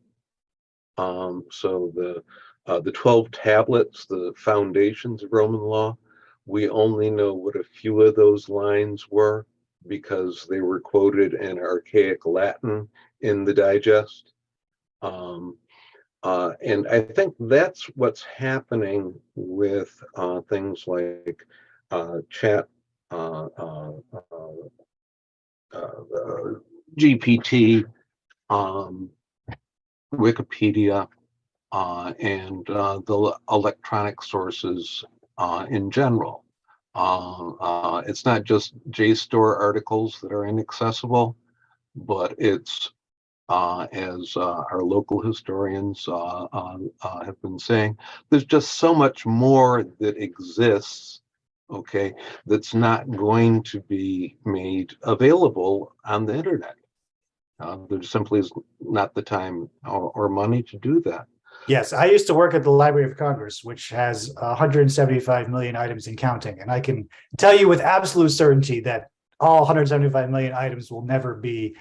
So the 12 tablets, the foundations of Roman law, we only know what a few of those lines were because they were quoted in archaic Latin in the digest. And I think that's what's happening with things like GPT, Wikipedia, and the electronic sources in general. It's not just JSTOR articles that are inaccessible, but it's as our local historians have been saying, there's just so much more that exists, okay, that's not going to be made available on the internet. There simply is not the time or money to do that. Yes, I used to work at the Library of Congress, which has 175 million items and counting. And I can tell you with absolute certainty that all 175 million items will never be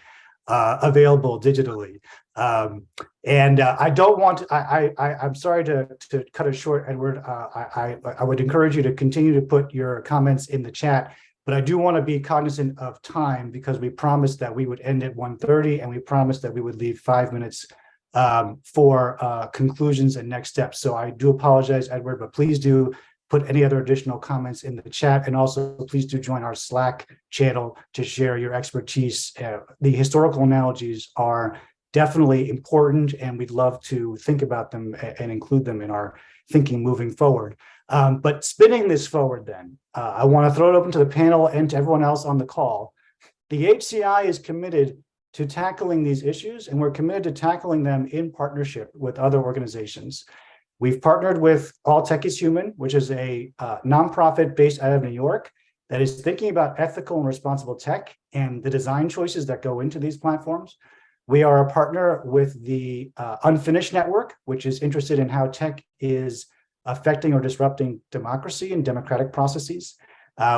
available digitally. I don't want I'm sorry to cut it short, Edward. I would encourage you to continue to put your comments in the chat, but I do want to be cognizant of time because we promised that we would end at 1:30 and we promised that we would leave 5 minutes for conclusions and next steps. So I do apologize, Edward, but please do put any other additional comments in the chat, and also please do join our Slack channel to share your expertise. The historical analogies are definitely important, and we'd love to think about them and include them in our thinking moving forward. But spinning this forward then, I want to throw it open to the panel and to everyone else on the call. The HCI is committed to tackling these issues, and we're committed to tackling them in partnership with other organizations. We've partnered with All Tech is Human, which is a nonprofit based out of New York that is thinking about ethical and responsible tech and the design choices that go into these platforms. We are a partner with the Unfinished Network, which is interested in how tech is affecting or disrupting democracy and democratic processes.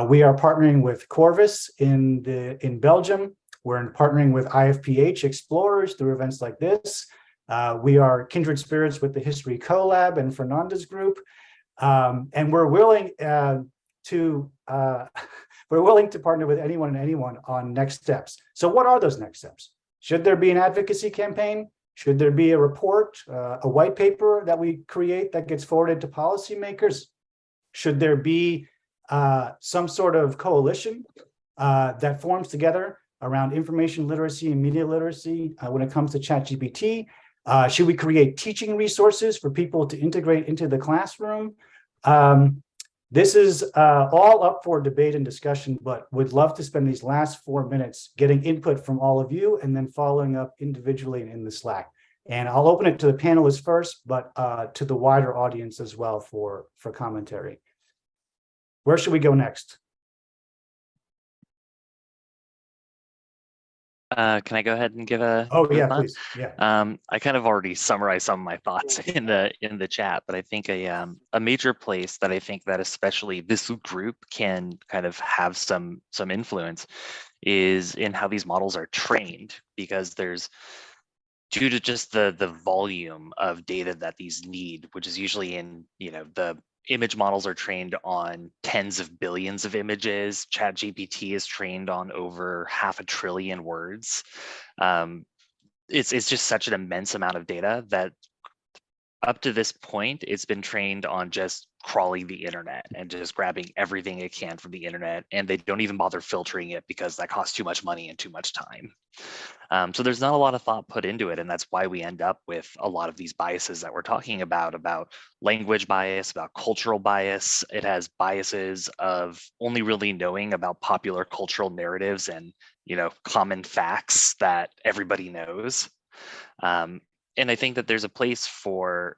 We are partnering with Corvus in Belgium. We're partnering with IFPH Explorers through events like this. We are kindred spirits with the History Collab and Fernandez Group, and we're willing to partner with anyone on next steps. So, what are those next steps? Should there be an advocacy campaign? Should there be a report, a white paper that we create that gets forwarded to policymakers? Should there be some sort of coalition that forms together around information literacy and media literacy when it comes to ChatGPT? Should we create teaching resources for people to integrate into the classroom? This is all up for debate and discussion, but would love to spend these last 4 minutes getting input from all of you and then following up individually in the Slack. And I'll open it to the panelists first, but to the wider audience as well for commentary. Where should we go next? Can I go ahead and give a please. Yeah. I kind of already summarized some of my thoughts in the chat, but I think a major place that I think that especially this group can kind of have some influence is in how these models are trained, because there's, due to just the volume of data that these need, which is usually in, the image models are trained on tens of billions of images. ChatGPT is trained on over 500 billion words. It's just such an immense amount of data that up to this point, it's been trained on just crawling the internet and just grabbing everything it can from the internet. And they don't even bother filtering it because that costs too much money and too much time. So there's not a lot of thought put into it. And that's why we end up with a lot of these biases that we're talking about language bias, about cultural bias. It has biases of only really knowing about popular cultural narratives and, common facts that everybody knows. And I think that there's a place for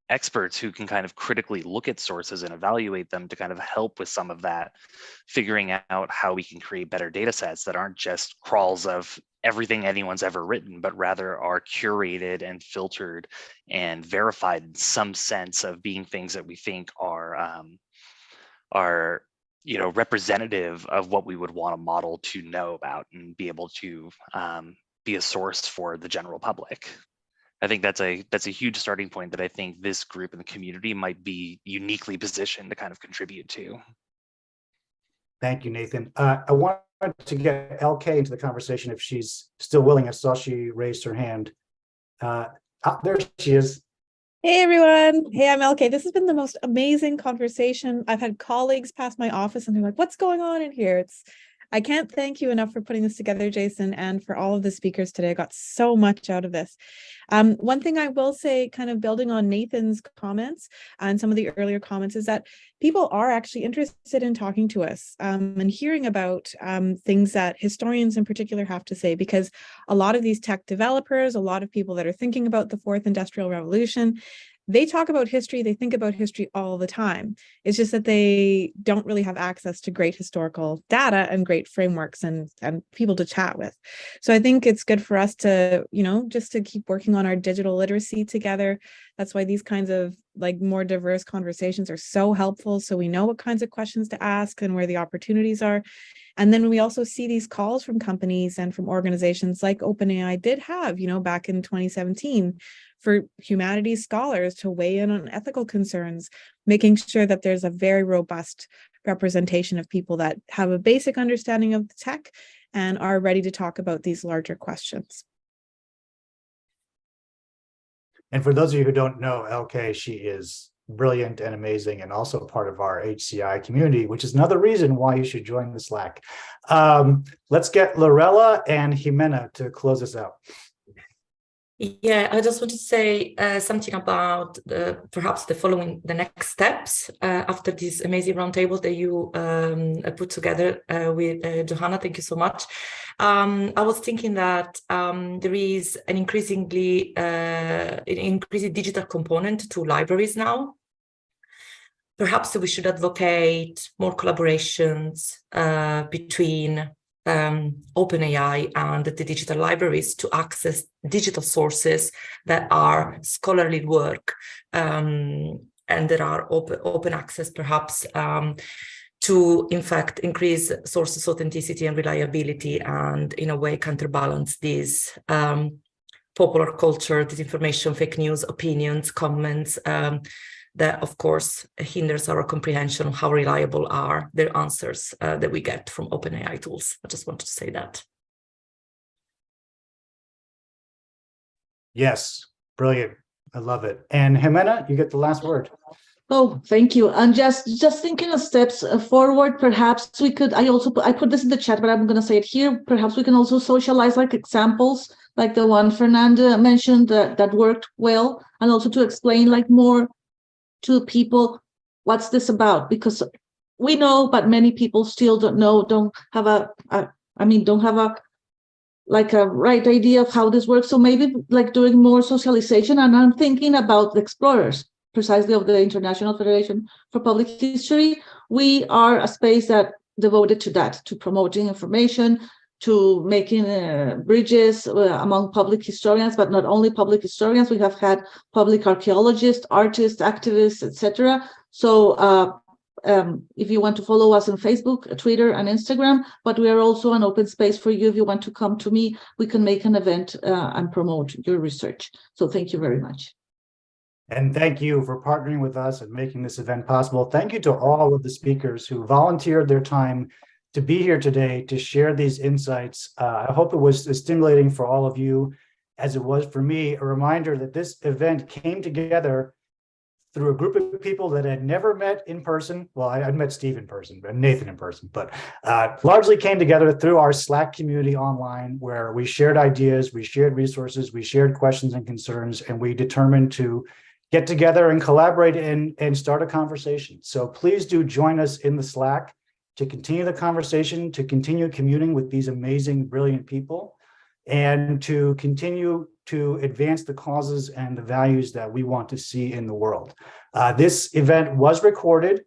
experts who can kind of critically look at sources and evaluate them to kind of help with some of that, figuring out how we can create better data sets that aren't just crawls of everything anyone's ever written, but rather are curated and filtered and verified in some sense of being things that we think are representative of what we would want a model to know about and be able to be a source for the general public. I think that's a huge starting point that I think this group in the community might be uniquely positioned to kind of contribute to. Thank you, Nathan. I wanted to get LK into the conversation if she's still willing. I saw she raised her hand. There she is. Hey, everyone. Hey, I'm LK. This has been the most amazing conversation. I've had colleagues pass my office and they're like, what's going on in here? I can't thank you enough for putting this together, Jason, and for all of the speakers today. I got so much out of this. One thing I will say, kind of building on Nathan's comments and some of the earlier comments, is that people are actually interested in talking to us and hearing about things that historians in particular have to say, because a lot of these tech developers, a lot of people that are thinking about the fourth industrial revolution, they talk about history, they think about history all the time. It's just that they don't really have access to great historical data and great frameworks and people to chat with. So I think it's good for us to, just to keep working on our digital literacy together. That's why these kinds of more diverse conversations are so helpful. So we know what kinds of questions to ask and where the opportunities are. And then we also see these calls from companies and from organizations like OpenAI did have, back in 2017, for humanities scholars to weigh in on ethical concerns, making sure that there's a very robust representation of people that have a basic understanding of the tech and are ready to talk about these larger questions. And for those of you who don't know LK, she is brilliant and amazing, and also part of our HCI community, which is another reason why you should join the Slack. Let's get Lorella and Jimena to close us out. Yeah, I just want to say something about perhaps the next steps after this amazing roundtable that you put together with Johanna. Thank you so much. I was thinking that there is an increasing digital component to libraries now. Perhaps we should advocate more collaborations between OpenAI and the digital libraries to access digital sources that are scholarly work and that are open access, perhaps to, in fact, increase sources authenticity and reliability, and in a way counterbalance these popular culture, disinformation, fake news, opinions, comments, that of course hinders our comprehension of how reliable are their answers that we get from OpenAI tools. I just wanted to say that. Yes, brilliant. I love it. And Jimena, you get the last word. Oh, thank you. And just thinking of steps forward, perhaps we could, I put this in the chat, but I'm going to say it here. Perhaps we can also socialize like examples, like the one Fernanda mentioned that worked well, and also to explain like more to people what's this about, because we know, but many people still don't know, don't have a right idea of how this works. So maybe like doing more socialization. And I'm thinking about the explorers, precisely of the International Federation for Public History. We are a space that devoted to that, to promoting information, to making bridges among public historians, but not only public historians. We have had public archaeologists, artists, activists, etc. So if you want to follow us on Facebook, Twitter, and Instagram, but we are also an open space for you. If you want to come to me, we can make an event and promote your research. So thank you very much. And thank you for partnering with us and making this event possible. Thank you to all of the speakers who volunteered their time to be here today to share these insights. I hope it was as stimulating for all of you as it was for me. A reminder that this event came together through a group of people that had never met in person. Well, I'd met Steve in person, and Nathan in person, but largely came together through our Slack community online, where we shared ideas, we shared resources, we shared questions and concerns, and we determined to get together and collaborate and start a conversation. So please do join us in the Slack to continue the conversation, to continue communing with these amazing, brilliant people, and to continue to advance the causes and the values that we want to see in the world. This event was recorded.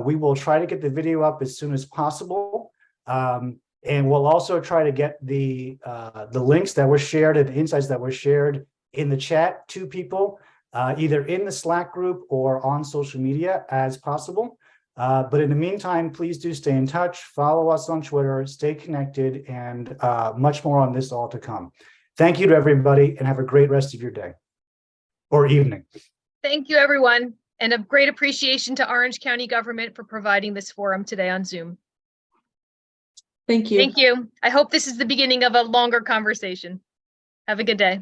We will try to get the video up as soon as possible. And we'll also try to get the links that were shared and the insights that were shared in the chat to people, either in the Slack group or on social media as possible. But in the meantime, please do stay in touch, follow us on Twitter, stay connected, and much more on this all to come. Thank you to everybody, and have a great rest of your day or evening. Thank you, everyone, and a great appreciation to Orange County government for providing this forum today on Zoom. Thank you. Thank you. I hope this is the beginning of a longer conversation. Have a good day.